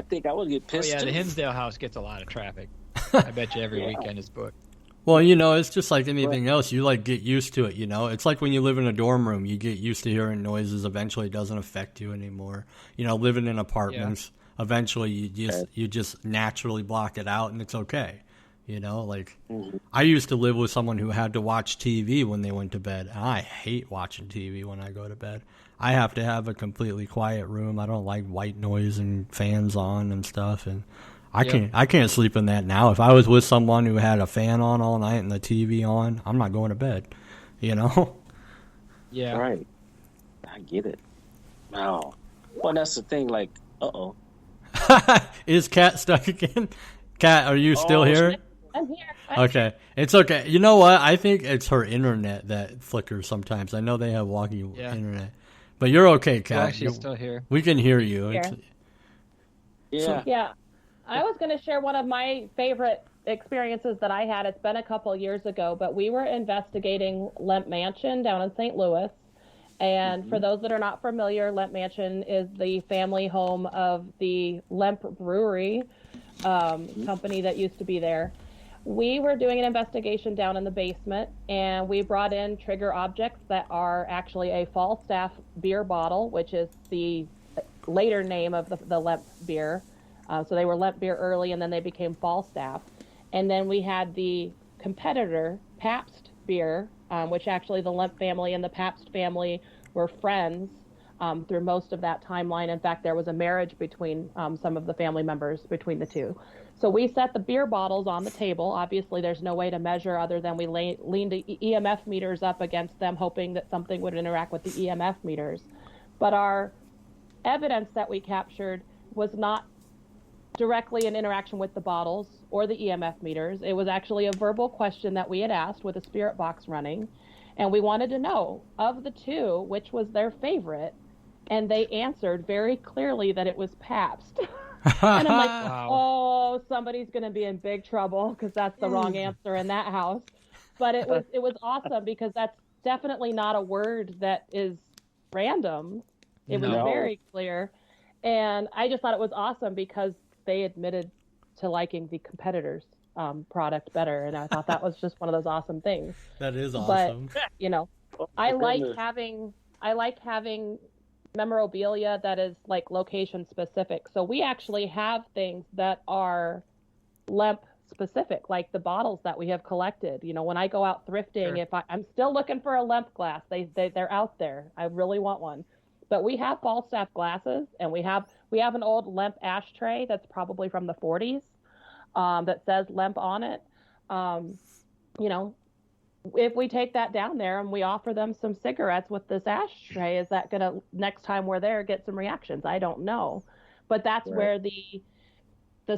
Speaker 3: think I would get pissed.
Speaker 4: Oh, yeah, the Hinsdale house gets a lot of traffic. I bet you every weekend is booked.
Speaker 2: Well, it's just like anything else. You get used to it, It's like when you live in a dorm room, you get used to hearing noises. Eventually, it doesn't affect you anymore. Living in apartments, eventually you just naturally block it out, and it's okay. I used to live with someone who had to watch TV when they went to bed. And I hate watching TV when I go to bed. I have to have a completely quiet room. I don't like white noise and fans on and stuff, and I can't sleep in that now. If I was with someone who had a fan on all night and the TV on, I'm not going to bed.
Speaker 4: Yeah.
Speaker 3: Right. I get it. Wow. Well, that's the thing. Like, uh-oh.
Speaker 2: Is Kat stuck again? Kat, are you still here?
Speaker 5: I'm here.
Speaker 2: Okay. It's okay. You know what? I think it's her internet that flickers sometimes. I know they have walkie internet. But you're okay, Kat.
Speaker 4: She's still here.
Speaker 2: We can hear you.
Speaker 5: Yeah. I was going to share one of my favorite experiences that I had. It's been a couple years ago, but we were investigating Lemp Mansion down in St. Louis. And for those that are not familiar, Lemp Mansion is the family home of the Lemp Brewery company that used to be there. We were doing an investigation down in the basement, and we brought in trigger objects that are actually a Falstaff beer bottle, which is the later name of the Lemp beer. So they were Lemp beer early, and then they became Falstaff. And then we had the competitor, Pabst beer, which actually the Lemp family and the Pabst family were friends through most of that timeline. In fact, there was a marriage between some of the family members between the two. So we set the beer bottles on the table. Obviously, there's no way to measure other than we leaned the EMF meters up against them, hoping that something would interact with the EMF meters. But our evidence that we captured was not directly in interaction with the bottles or the EMF meters. It was actually a verbal question that we had asked with a spirit box running, and we wanted to know, of the two, which was their favorite, and they answered very clearly that it was Pabst. And I'm like, wow. Somebody's going to be in big trouble because that's the wrong answer in that house. But it was awesome because that's definitely not a word that is random. It was very clear. And I just thought it was awesome because they admitted to liking the competitor's product better, and I thought that was just one of those awesome things.
Speaker 2: That is awesome.
Speaker 5: But I like having memorabilia that is like location specific. So we actually have things that are Lemp specific, like the bottles that we have collected. When I go out thrifting, if I'm still looking for a Lemp glass, they're out there. I really want one. But we have Falstaff glasses, and we have an old Lemp ashtray that's probably from the 40s that says Lemp on it. If we take that down there and we offer them some cigarettes with this ashtray, is that going to, next time we're there, get some reactions? I don't know. But that's where the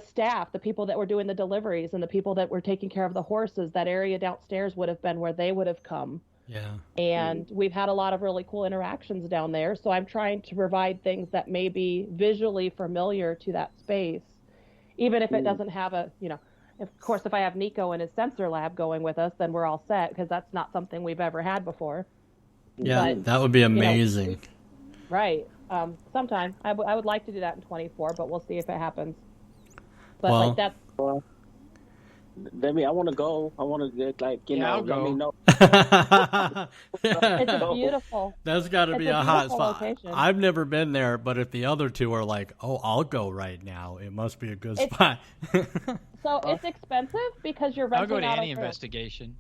Speaker 5: staff, the people that were doing the deliveries and the people that were taking care of the horses, that area downstairs would have been where they would have come.
Speaker 2: Yeah.
Speaker 5: And we've had a lot of really cool interactions down there. So I'm trying to provide things that may be visually familiar to that space, even if it doesn't have Of course, if I have Nico and his sensor lab going with us, then we're all set because that's not something we've ever had before.
Speaker 2: Yeah,
Speaker 5: But,
Speaker 2: that would be amazing.
Speaker 5: Right. Sometime. I would like to do that in 24, but we'll see if it happens. But
Speaker 2: Well,
Speaker 5: like that's
Speaker 3: I want to go. I want to get
Speaker 4: I'll
Speaker 3: let me
Speaker 4: go.
Speaker 3: know.
Speaker 5: it's a beautiful.
Speaker 2: That's got to
Speaker 5: It's
Speaker 2: be
Speaker 5: a
Speaker 2: a hot
Speaker 5: beautiful
Speaker 2: spot.
Speaker 5: location.
Speaker 2: I've never been there, but if the other two are like, "Oh, I'll go right now," it must be a good spot.
Speaker 5: So it's expensive because you're
Speaker 4: I'll
Speaker 5: renting
Speaker 4: go to
Speaker 5: out
Speaker 4: any
Speaker 5: a room.
Speaker 4: investigation.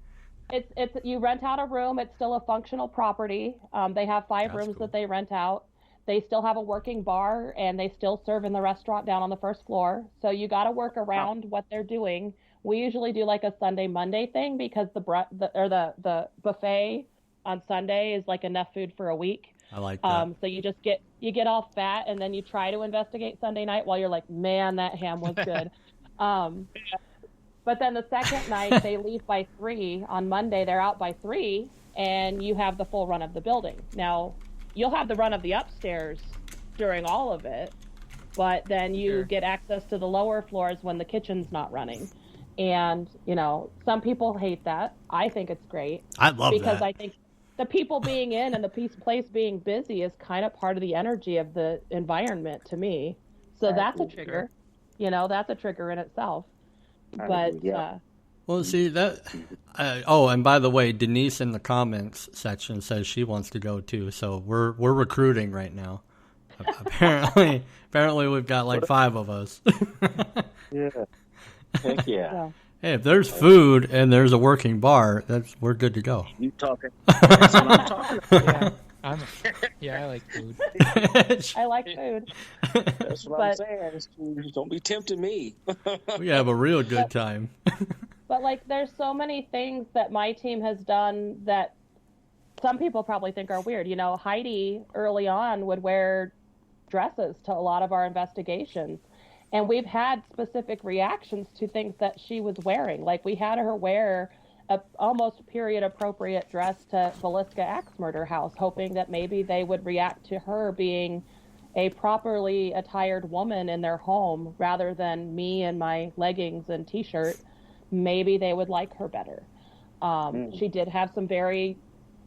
Speaker 5: It's you rent out a room. It's still a functional property. They have 5
Speaker 2: That's
Speaker 5: rooms
Speaker 2: cool.
Speaker 5: that they rent out. They still have a working bar, and they still serve in the restaurant down on the first floor. So you got to work around what they're doing. We usually do like a Sunday Monday thing because the buffet on Sunday is like enough food for a week.
Speaker 2: I like that.
Speaker 5: So you just get all fat, and then you try to investigate Sunday night while you're like, man, that ham was good. But then the second night they leave by 3. On Monday they're out by 3, and you have the full run of the building. Now you'll have the run of the upstairs during all of it, but then you get access to the lower floors when the kitchen's not running. And some people hate that. I think it's great.
Speaker 2: I love
Speaker 5: because
Speaker 2: that.
Speaker 5: I think the people being in and the place being busy is kind of part of the energy of the environment to me. So that's a trigger. That's a trigger in itself. But
Speaker 2: Well, see that. And by the way, Denise in the comments section says she wants to go too. So we're recruiting right now. Apparently we've got like 5 of us.
Speaker 3: Yeah. Heck yeah.
Speaker 5: so,
Speaker 2: Hey, if there's food and there's a working bar, we're good to go.
Speaker 3: You talking? That's what I'm talking about.
Speaker 4: I like food.
Speaker 5: I like food.
Speaker 3: That's what I'm saying. Don't be tempting me.
Speaker 2: We have a real good time.
Speaker 5: But like, there's so many things that my team has done that some people probably think are weird. Heidi early on would wear dresses to a lot of our investigations. And we've had specific reactions to things that she was wearing. Like we had her wear a almost period appropriate dress to Villisca Axe Murder House, hoping that maybe they would react to her being a properly attired woman in their home rather than me in my leggings and t-shirt. Maybe they would like her better. She did have some very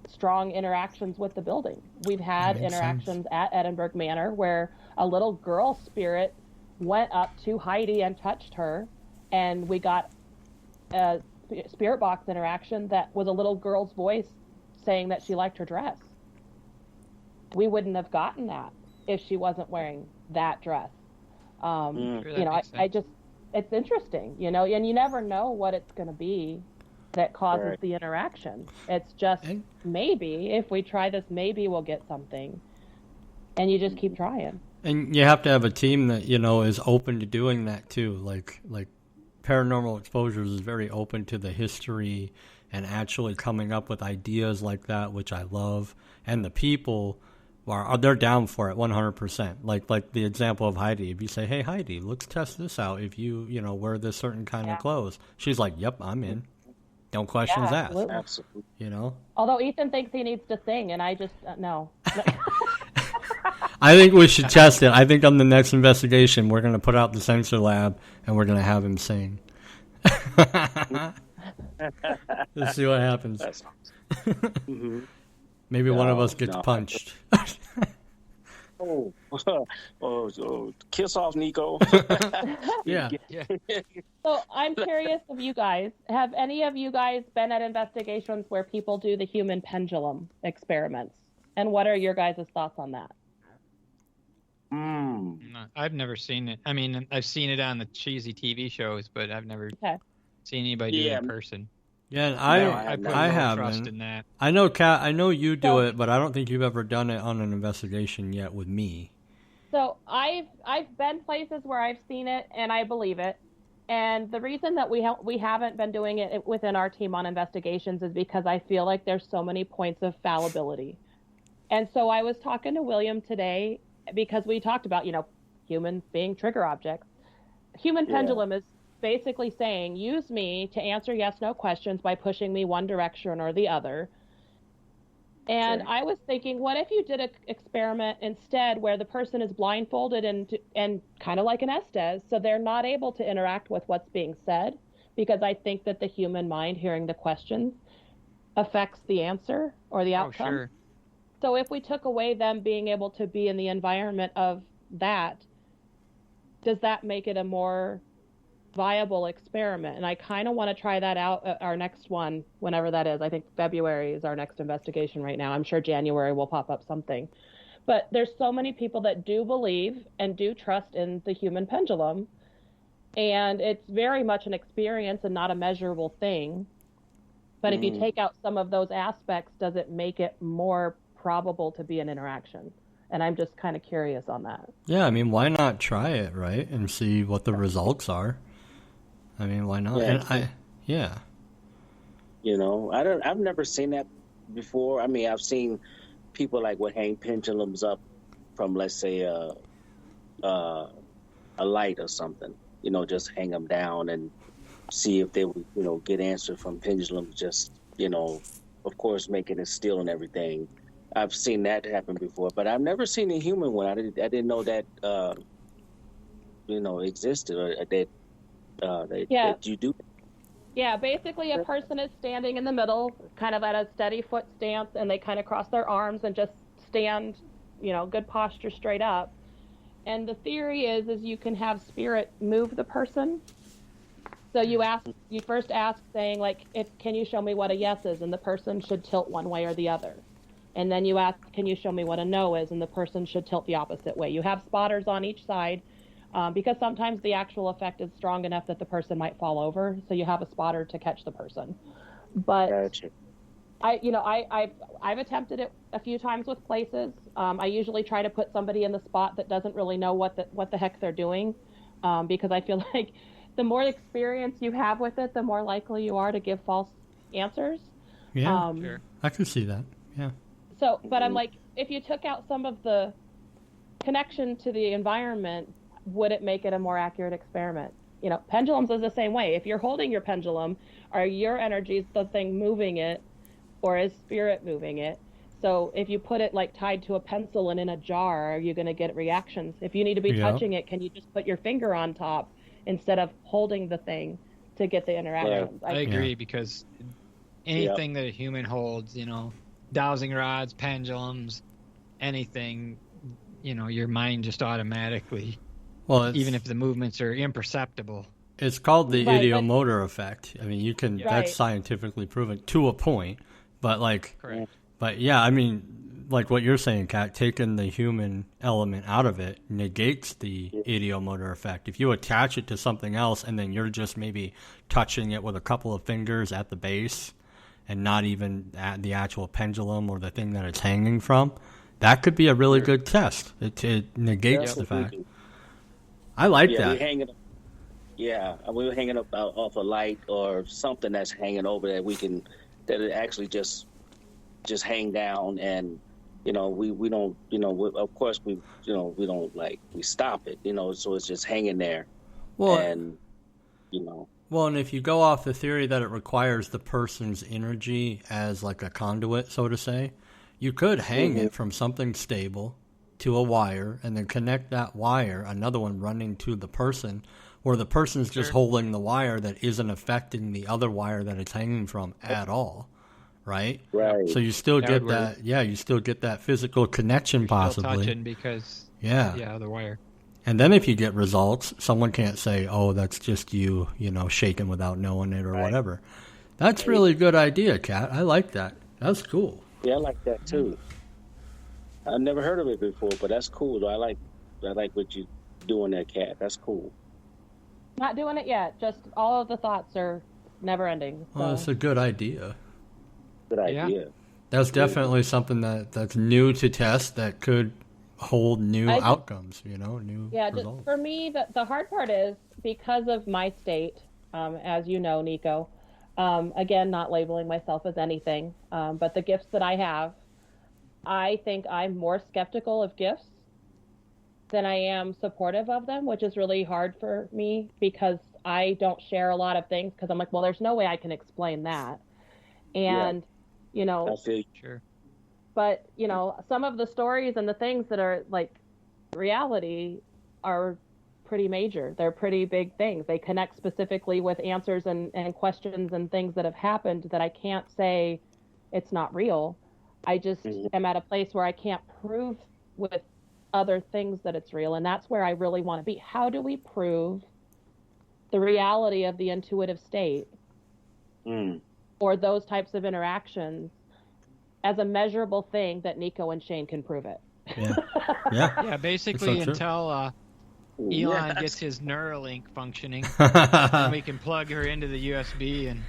Speaker 5: strong interactions with the building. We've had interactions at Edinburgh Manor where a little girl spirit went up to Heidi and touched her, and we got a spirit box interaction that was a little girl's voice saying that she liked her dress. We wouldn't have gotten that if she wasn't wearing that dress. It's interesting, and you never know what it's going to be that causes the interaction. It's just maybe if we try this, maybe we'll get something, and you just keep trying.
Speaker 2: And you have to have a team that is open to doing that too. Like Paranormal Exposures is very open to the history and actually coming up with ideas like that, which I love. And the people they're down for it 100%. Like the example of Heidi. If you say, "Hey Heidi, let's test this out. If you wear this certain kind of clothes," she's like, "Yep, I'm in. Don't questions asked."
Speaker 3: Absolutely.
Speaker 5: Although Ethan thinks he needs to sing, and I just no.
Speaker 2: I think we should test it. I think on the next investigation, we're going to put out the sensor lab, and we're going to have him sing. Let's see what happens.
Speaker 3: That's awesome. Mm-hmm.
Speaker 2: Maybe one of us gets punched.
Speaker 3: Oh, kiss off, Nico.
Speaker 2: Yeah.
Speaker 5: So I'm curious of you guys. Have any of you guys been at investigations where people do the human pendulum experiments? And what are your guys' thoughts on that?
Speaker 4: No, I've never seen it. I mean, I've seen it on the cheesy TV shows, but I've never seen anybody do it in person.
Speaker 2: Yeah, and
Speaker 4: I put
Speaker 2: I
Speaker 4: no
Speaker 2: haven't.
Speaker 4: trust in that.
Speaker 2: I know, Kat. I know you do it, but I don't think you've ever done it on an investigation yet with me.
Speaker 5: So I've been places where I've seen it and I believe it. And the reason that we haven't been doing it within our team on investigations is because I feel like there's so many points of fallibility. And so I was talking to William today because we talked about, humans being trigger objects. Human pendulum is basically saying, use me to answer yes/no questions by pushing me one direction or the other. And I was thinking, what if you did an experiment instead where the person is blindfolded and kind of like an Estes, so they're not able to interact with what's being said, because I think that the human mind hearing the questions affects the answer or the outcome.
Speaker 4: Sure.
Speaker 5: So if we took away them being able to be in the environment of that, does that make it a more viable experiment? And I kind of want to try that out at our next one, whenever that is. I think February is our next investigation right now. I'm sure January will pop up something. But there's so many people that do believe and do trust in the human pendulum. And it's very much an experience and not a measurable thing. But if you take out some of those aspects, does it make it more probable to be an interaction? And I'm just kind of curious on that.
Speaker 2: Yeah, I mean, why not try it, right? And see what the results are. I mean, why not?
Speaker 3: Yeah. I've never seen that before. I mean, I've seen people like would hang pendulums up from, let's say, a light or something. Just hang them down and see if they would, get answer from pendulums. Just, of course, making it still and everything. I've seen that happen before, but I've never seen a human one. I didn't know that, existed or that you do.
Speaker 5: Yeah, basically a person is standing in the middle, kind of at a steady foot stance, and they kind of cross their arms and just stand, good posture straight up. And the theory is you can have spirit move the person. So you first ask saying, like, can you show me what a yes is? And the person should tilt one way or the other. And then you ask, can you show me what a no is? And the person should tilt the opposite way. You have spotters on each side. Because sometimes the actual effect is strong enough that the person might fall over, so you have a spotter to catch the person. But
Speaker 3: gotcha.
Speaker 5: I've attempted it a few times with places. I usually try to put somebody in the spot that doesn't really know what the heck they're doing, because I feel like the more experience you have with it, the more likely you are to give false answers.
Speaker 2: Yeah, sure. I can see that. Yeah.
Speaker 5: So, but I'm like, if you took out some of the connection to the environment, would it make it a more accurate experiment? Pendulums is the same way. If you're holding your pendulum, are your energies the thing moving it, or is spirit moving it? So if you put it like tied to a pencil and in a jar, are you going to get reactions? If you need to be touching it, can you just put your finger on top instead of holding the thing to get the interactions?
Speaker 4: I agree, because anything that a human holds, dowsing rods, pendulums, anything, your mind just automatically... Well, even if the movements are imperceptible.
Speaker 2: It's called the ideomotor effect. I mean, you can that's scientifically proven to a point, but
Speaker 4: correct.
Speaker 2: But yeah, I mean, like what you're saying, Kat, taking the human element out of it negates the ideomotor effect. If you attach it to something else and then you're just maybe touching it with a couple of fingers at the base and not even at the actual pendulum or the thing that it's hanging from, that could be a really good test. It negates the fact. I like that.
Speaker 3: We were hanging up off a light or something that's hanging over that it actually just hang down, and we don't of course we don't we stop it, so it's just hanging there.
Speaker 2: Well,
Speaker 3: and
Speaker 2: well, and if you go off the theory that it requires the person's energy as like a conduit, so to say, you could hang it from something stable to a wire and then connect that wire, another one running to the person, where the person's just holding the wire that isn't affecting the other wire that it's hanging from at all, right?
Speaker 3: Right.
Speaker 2: So you still get that, you still get that physical connection possibly.
Speaker 4: Still touching because the wire.
Speaker 2: And then if you get results, someone can't say, "Oh, that's just you, shaking without knowing it or whatever." That's really good idea, Kat. I like that. That's cool.
Speaker 3: Yeah, I like that too. I've never heard of it before, but that's cool. I like what you doing there, Kat. That's cool.
Speaker 5: Not doing it yet. Just all of the thoughts are never ending. So.
Speaker 2: Well, that's a good idea.
Speaker 3: Good idea.
Speaker 4: Yeah.
Speaker 2: That's definitely something that's new to test that could hold new outcomes, new results.
Speaker 5: Just for me, the hard part is because of my state, as you know, Nico, again, not labeling myself as anything, but the gifts that I have, I think I'm more skeptical of gifts than I am supportive of them, which is really hard for me because I don't share a lot of things because I'm like, well, there's no way I can explain that. And,
Speaker 3: I feel sure.
Speaker 5: But, some of the stories and the things that are like reality are pretty major. They're pretty big things. They connect specifically with answers and questions and things that have happened that I can't say it's not real. I just am at a place where I can't prove with other things that it's real. And that's where I really want to be. How do we prove the reality of the intuitive state or those types of interactions as a measurable thing that Nico and Shane can prove it?
Speaker 4: Yeah, basically until Elon gets his Neuralink functioning, then we can plug her into the USB and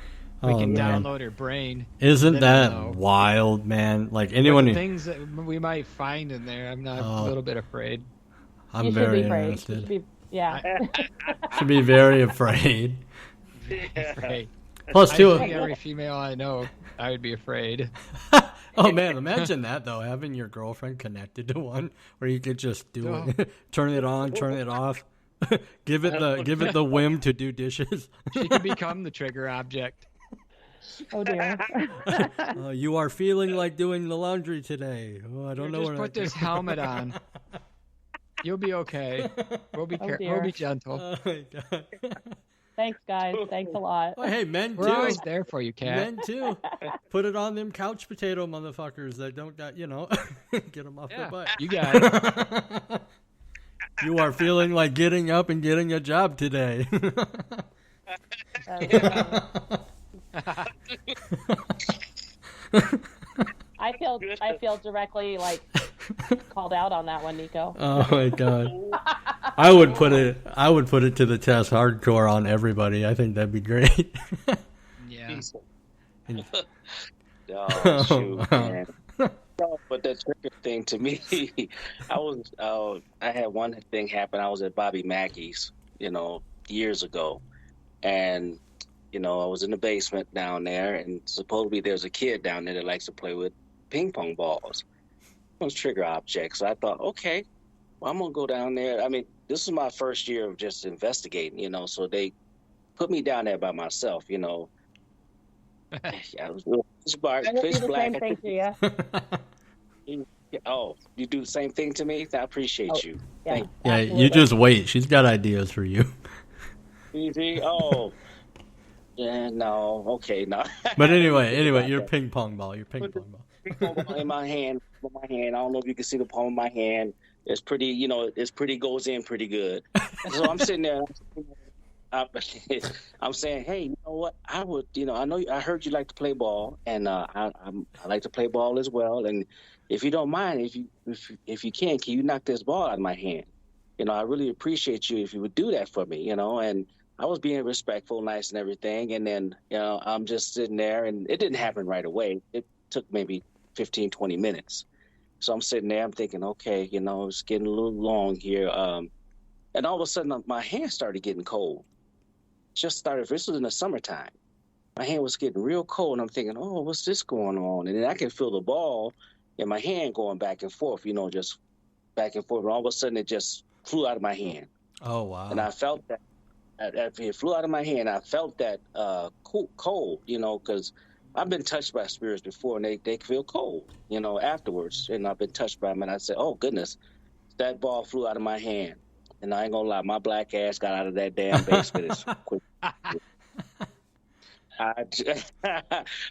Speaker 4: we can download her brain.
Speaker 2: Isn't that wild, man? Like anyone,
Speaker 4: the things that we might find in there, I'm not a little bit afraid.
Speaker 2: I'm very interested.
Speaker 5: Should
Speaker 2: be very afraid.
Speaker 4: Afraid.
Speaker 2: Plus, too,
Speaker 4: I think every female I know, I would be afraid.
Speaker 2: Oh man, imagine that though, having your girlfriend connected to one where you could just do it, turn it on, turn it off, give it the whim to do dishes.
Speaker 4: She could become the trigger object.
Speaker 5: Oh dear.
Speaker 2: You are feeling like doing the laundry today. Oh, I don't know.
Speaker 4: Just put this helmet on. You'll be okay. We'll be we'll be gentle.
Speaker 2: Oh my God.
Speaker 5: Thanks, guys. Thanks a lot.
Speaker 2: Oh, hey, men
Speaker 4: We're
Speaker 2: too.
Speaker 4: always there for you, Kat.
Speaker 2: Men too. Put it on them couch potato motherfuckers that don't got, get them off their butt.
Speaker 4: You got it.
Speaker 2: You are feeling like getting up and getting a job today.
Speaker 5: I feel directly called out on that one, Nico.
Speaker 2: Oh my God. I would put it to the test hardcore on everybody. I think that'd be great.
Speaker 4: Yeah.
Speaker 3: Oh, shoot, man. But the trigger thing to me, I had one thing happen. I was at Bobby Mackey's, years ago, and I was in the basement down there, and supposedly there's a kid down there that likes to play with ping pong balls. Those trigger objects. So I thought, okay, well, I'm gonna go down there. I mean, this is my first year of just investigating, so they put me down there by myself, I was fish black.
Speaker 5: Same thing to you.
Speaker 3: Oh, you do the same thing to me? I appreciate you.
Speaker 5: Yeah,
Speaker 2: yeah, you just wait. She's got ideas for you.
Speaker 3: Easy. Oh. Yeah, no. Okay, no.
Speaker 2: But anyway, your ping pong ball.
Speaker 3: Ping pong ball in my hand. I don't know if you can see the palm of my hand. It's pretty, goes in pretty good. So I'm sitting there. I'm saying, hey, you know what? I would, I heard you like to play ball, and I like to play ball as well. And if you don't mind, if you can you knock this ball out of my hand? I really appreciate you if you would do that for me. And I was being respectful, nice, and everything. And then, I'm just sitting there, and it didn't happen right away. It took maybe 15, 20 minutes. So I'm sitting there, I'm thinking, okay, it's getting a little long here. And all of a sudden, my hand started getting cold. This was in the summertime. My hand was getting real cold, and I'm thinking, oh, what's this going on? And then I can feel the ball in my hand going back and forth, just back and forth. And all of a sudden, it just flew out of my hand.
Speaker 2: Oh, wow.
Speaker 3: And I felt that. After it flew out of my hand, I felt that cold, because I've been touched by spirits before, and they feel cold, afterwards. And I've been touched by them, and I said, oh, goodness, that ball flew out of my hand. And I ain't going to lie, my black ass got out of that damn basement as quick. I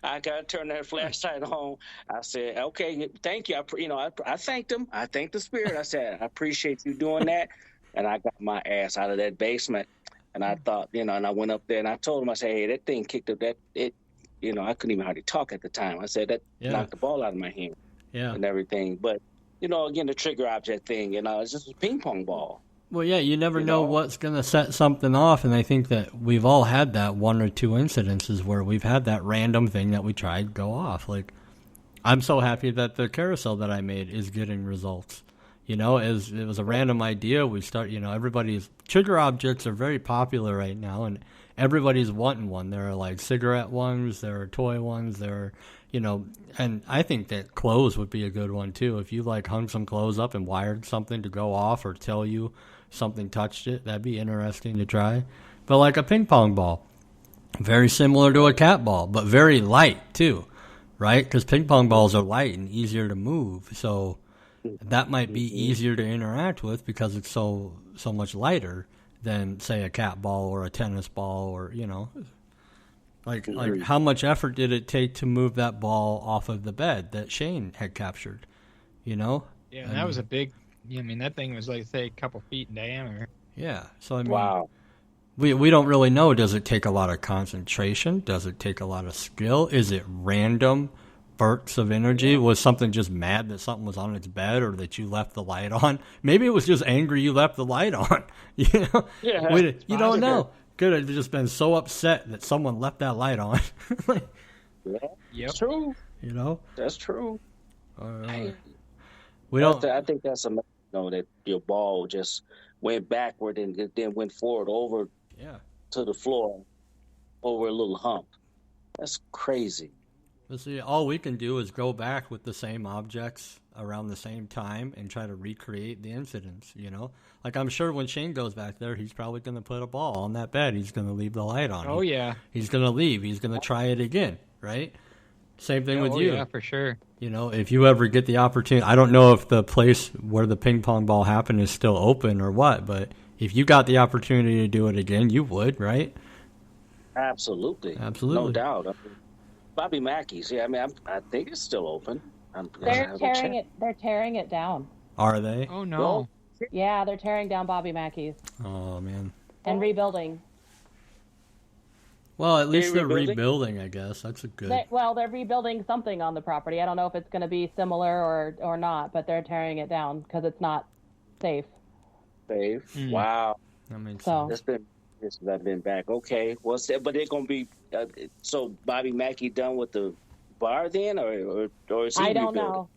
Speaker 3: got to turn that flashlight on. I said, okay, thank you. I thanked him. I thanked the spirit. I said, I appreciate you doing that. And I got my ass out of that basement. And I thought, and I went up there and I told him, I said, hey, that thing kicked up I couldn't even hardly talk at the time. I said, that knocked the ball out of my hand and everything. But, again, the trigger object thing, it's just a ping pong ball.
Speaker 2: Well, yeah, you never know what's going to set something off. And I think that we've all had that one or two incidences where we've had that random thing that we tried go off. Like, I'm so happy that the carousel that I made is getting results. It was a random idea. We start, everybody's trigger objects are very popular right now, and everybody's wanting one. There are like cigarette ones, there are toy ones, there are, and I think that clothes would be a good one too. If you hung some clothes up and wired something to go off or tell you something touched it, that'd be interesting to try. But like a ping pong ball, very similar to a cat ball, but very light too, right? Because ping pong balls are light and easier to move, so that might be easier to interact with because it's so much lighter than, say, a cat ball or a tennis ball, or, you know. Like how much effort did it take to move that ball off of the bed that Shane had captured, you know?
Speaker 4: Yeah, that was a big, I mean, that thing was like, say, a couple feet in diameter.
Speaker 2: Yeah, so I mean,
Speaker 3: Wow.
Speaker 2: we don't really know. Does it take a lot of concentration? Does it take a lot of skill? Is it random bursts of energy? Was something just mad that something was on its bed, or that you left the light on? Maybe it was just angry you left the light on. You know,
Speaker 3: Yeah,
Speaker 2: you don't know. Could have just been so upset that someone left that light on.
Speaker 3: Yeah,
Speaker 4: Yep.
Speaker 3: it's true.
Speaker 2: You know,
Speaker 3: That's true.
Speaker 2: we don't.
Speaker 3: I think that's amazing, that your ball just went backward and then went forward over
Speaker 2: Yeah.
Speaker 3: to the floor over a little hump. That's crazy.
Speaker 2: But see, all we can do is go back with the same objects around the same time and try to recreate the incidents, you know? Like, I'm sure when Shane goes back there, he's probably going to put a ball on that bed. He's going to leave the light on.
Speaker 4: Oh, yeah.
Speaker 2: He's going to leave. He's going to try it again, right? Same thing with you.
Speaker 4: Yeah, for sure.
Speaker 2: You know, if you ever get the opportunity, I don't know if the place where the ping pong ball happened is still open or what, but if you got the opportunity to do it again, you would, right?
Speaker 3: Absolutely.
Speaker 2: Absolutely.
Speaker 3: No doubt. I mean, Bobby Mackey's, yeah, I mean, I think it's still open.
Speaker 5: They're tearing it. They're tearing it down.
Speaker 2: Are they?
Speaker 4: Oh, no.
Speaker 3: Well,
Speaker 5: Yeah, they're tearing down Bobby Mackey's
Speaker 2: Oh, man.
Speaker 5: and rebuilding.
Speaker 2: Well, at least they're
Speaker 3: rebuilding?
Speaker 2: rebuilding, I guess. That's a good...
Speaker 5: They're rebuilding something on the property. I don't know if it's going to be similar or not, but they're tearing it down because it's not safe.
Speaker 3: Dave. Wow.
Speaker 2: That makes
Speaker 5: So-
Speaker 2: sense.
Speaker 3: Since I've been back. Okay. What's that? But they're going to be, so Bobby Mackey done with the bar then, or is he
Speaker 5: I don't
Speaker 3: rebuilding?
Speaker 5: know.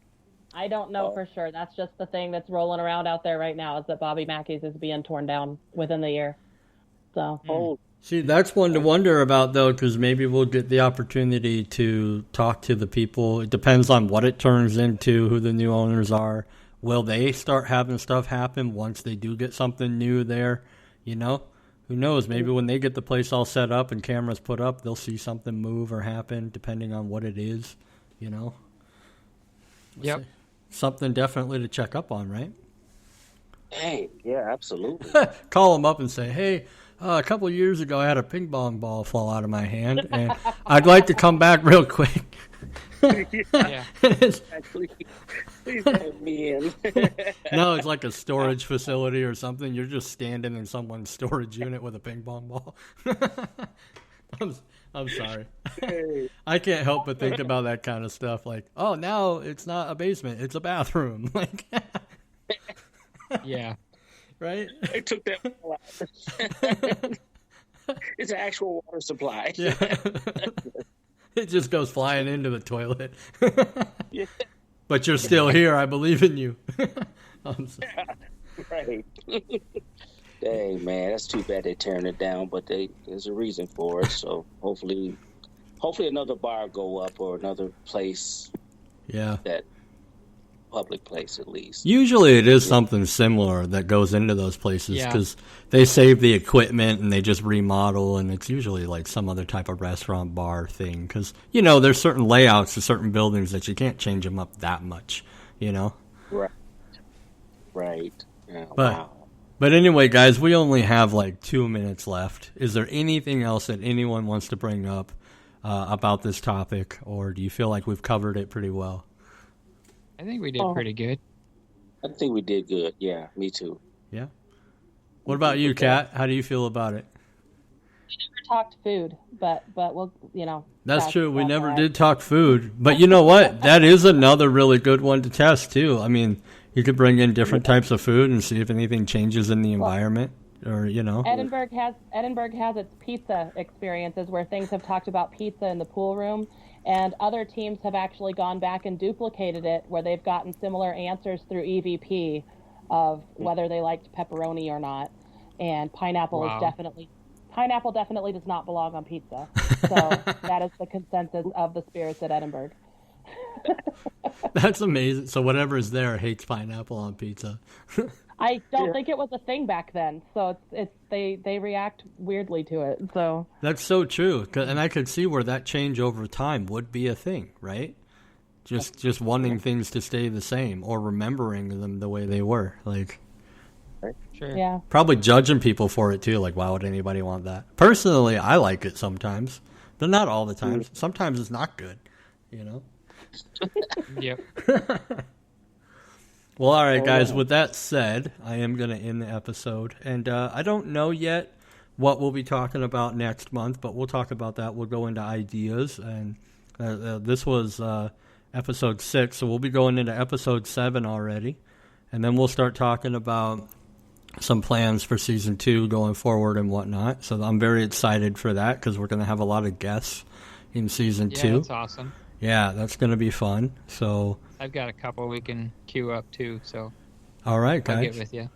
Speaker 5: I don't know for sure. That's just the thing that's rolling around out there right now, is that Bobby Mackey's is being torn down within the year. So
Speaker 3: Oh,
Speaker 2: See, that's one to wonder about, though, because maybe we'll get the opportunity to talk to the people. It depends on what it turns into, who the new owners are. Will they start having stuff happen once they do get something new there? You know? Who knows? Maybe when they get the place all set up and cameras put up, they'll see something move or happen, depending on what it is, you know?
Speaker 4: Yep.
Speaker 2: Something definitely to check up on, right?
Speaker 3: dang. Yeah, absolutely.
Speaker 2: Call them up and say, hey, a couple of years ago I had a ping pong ball fall out of my hand, and I'd like to come back real quick.
Speaker 4: Yeah.
Speaker 3: Actually, please let me in.
Speaker 2: No, it's like a storage facility or something. You're just standing in someone's storage unit with a ping pong ball. I'm sorry. I can't help but think about that kind of stuff. Like, oh, now it's not a basement; it's a bathroom. Like,
Speaker 4: Yeah.
Speaker 2: right?
Speaker 3: They took that ball out. It's an actual water supply.
Speaker 2: Yeah. It just goes flying into the toilet.
Speaker 3: Yeah.
Speaker 2: But you're still here. I believe in you. I'm sorry.
Speaker 3: Right. Dang, man, that's too bad they're tearing it down, but there's a reason for it. So hopefully another bar go up, or another place,
Speaker 2: Yeah.
Speaker 3: that public place at least.
Speaker 2: Usually it is something similar that goes into those places,
Speaker 4: Yeah.
Speaker 2: because they save the equipment and they just remodel, and it's usually like some other type of restaurant bar thing, because, you know, there's certain layouts to certain buildings that you can't change them up that much, you know?
Speaker 3: Right. Right. Yeah,
Speaker 2: But-
Speaker 3: wow.
Speaker 2: But anyway, guys, we only have like 2 minutes left. Is there anything else that anyone wants to bring up about this topic, or do you feel like we've covered it pretty well?
Speaker 4: I think we did pretty good.
Speaker 3: I think we did good. Yeah, me too.
Speaker 2: Yeah? What about you, Kat? How do you feel about it?
Speaker 5: we never talked food, but we'll, you know.
Speaker 2: That's
Speaker 5: talk
Speaker 2: true. We
Speaker 5: about
Speaker 2: never
Speaker 5: that.
Speaker 2: did talk food. But you know what? That is another really good one to test, too. I mean, you could bring in different types of food and see if anything changes in the environment, or, you know.
Speaker 5: Edinburgh has its pizza experiences where things have talked about pizza in the pool room, and other teams have actually gone back and duplicated it where they've gotten similar answers through EVP of whether they liked pepperoni or not. And pineapple
Speaker 4: Wow.
Speaker 5: definitely does not belong on pizza. So that is the consensus of the spirits at Edinburgh.
Speaker 2: That's amazing. So whatever is there hates pineapple on pizza.
Speaker 5: I don't think it was a thing back then, so they react weirdly to it. So
Speaker 2: That's so true. And I could see where that change over time would be a thing, right? Just wanting things to stay the same, or remembering them the way they were. Like,
Speaker 4: Sure.
Speaker 5: Yeah.
Speaker 2: Probably judging people for it too. Like, why would anybody want that? Personally, I like it sometimes, but not all the times. Sometimes it's not good, you know?
Speaker 4: Yep.
Speaker 2: Well, all right, guys. With that said, I am going to end the episode. And I don't know yet what we'll be talking about next month, but we'll talk about that. We'll go into ideas. And this was episode 6, so we'll be going into episode 7 already. And then we'll start talking about some plans for season 2 going forward and whatnot. So I'm very excited for that because we're going to have a lot of guests in season 2.
Speaker 4: Yeah, that's awesome.
Speaker 2: Yeah, that's going to be fun. So
Speaker 4: I've got a couple we can queue up too, so
Speaker 2: all right, guys.
Speaker 4: I'll get with you.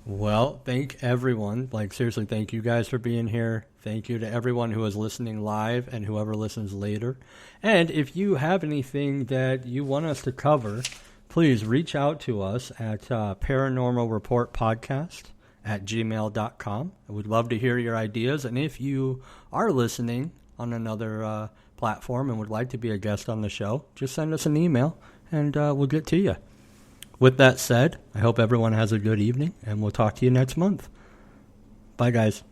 Speaker 2: Well, thank everyone. Like, seriously, thank you guys for being here. Thank you to everyone who is listening live and whoever listens later. And if you have anything that you want us to cover, please reach out to us at Paranormal Report Podcast at gmail.com. We'd love to hear your ideas. And if you are listening on another platform and would like to be a guest on the show, just send us an email and we'll get to you. With that said, I hope everyone has a good evening, and we'll talk to you next month. Bye, guys.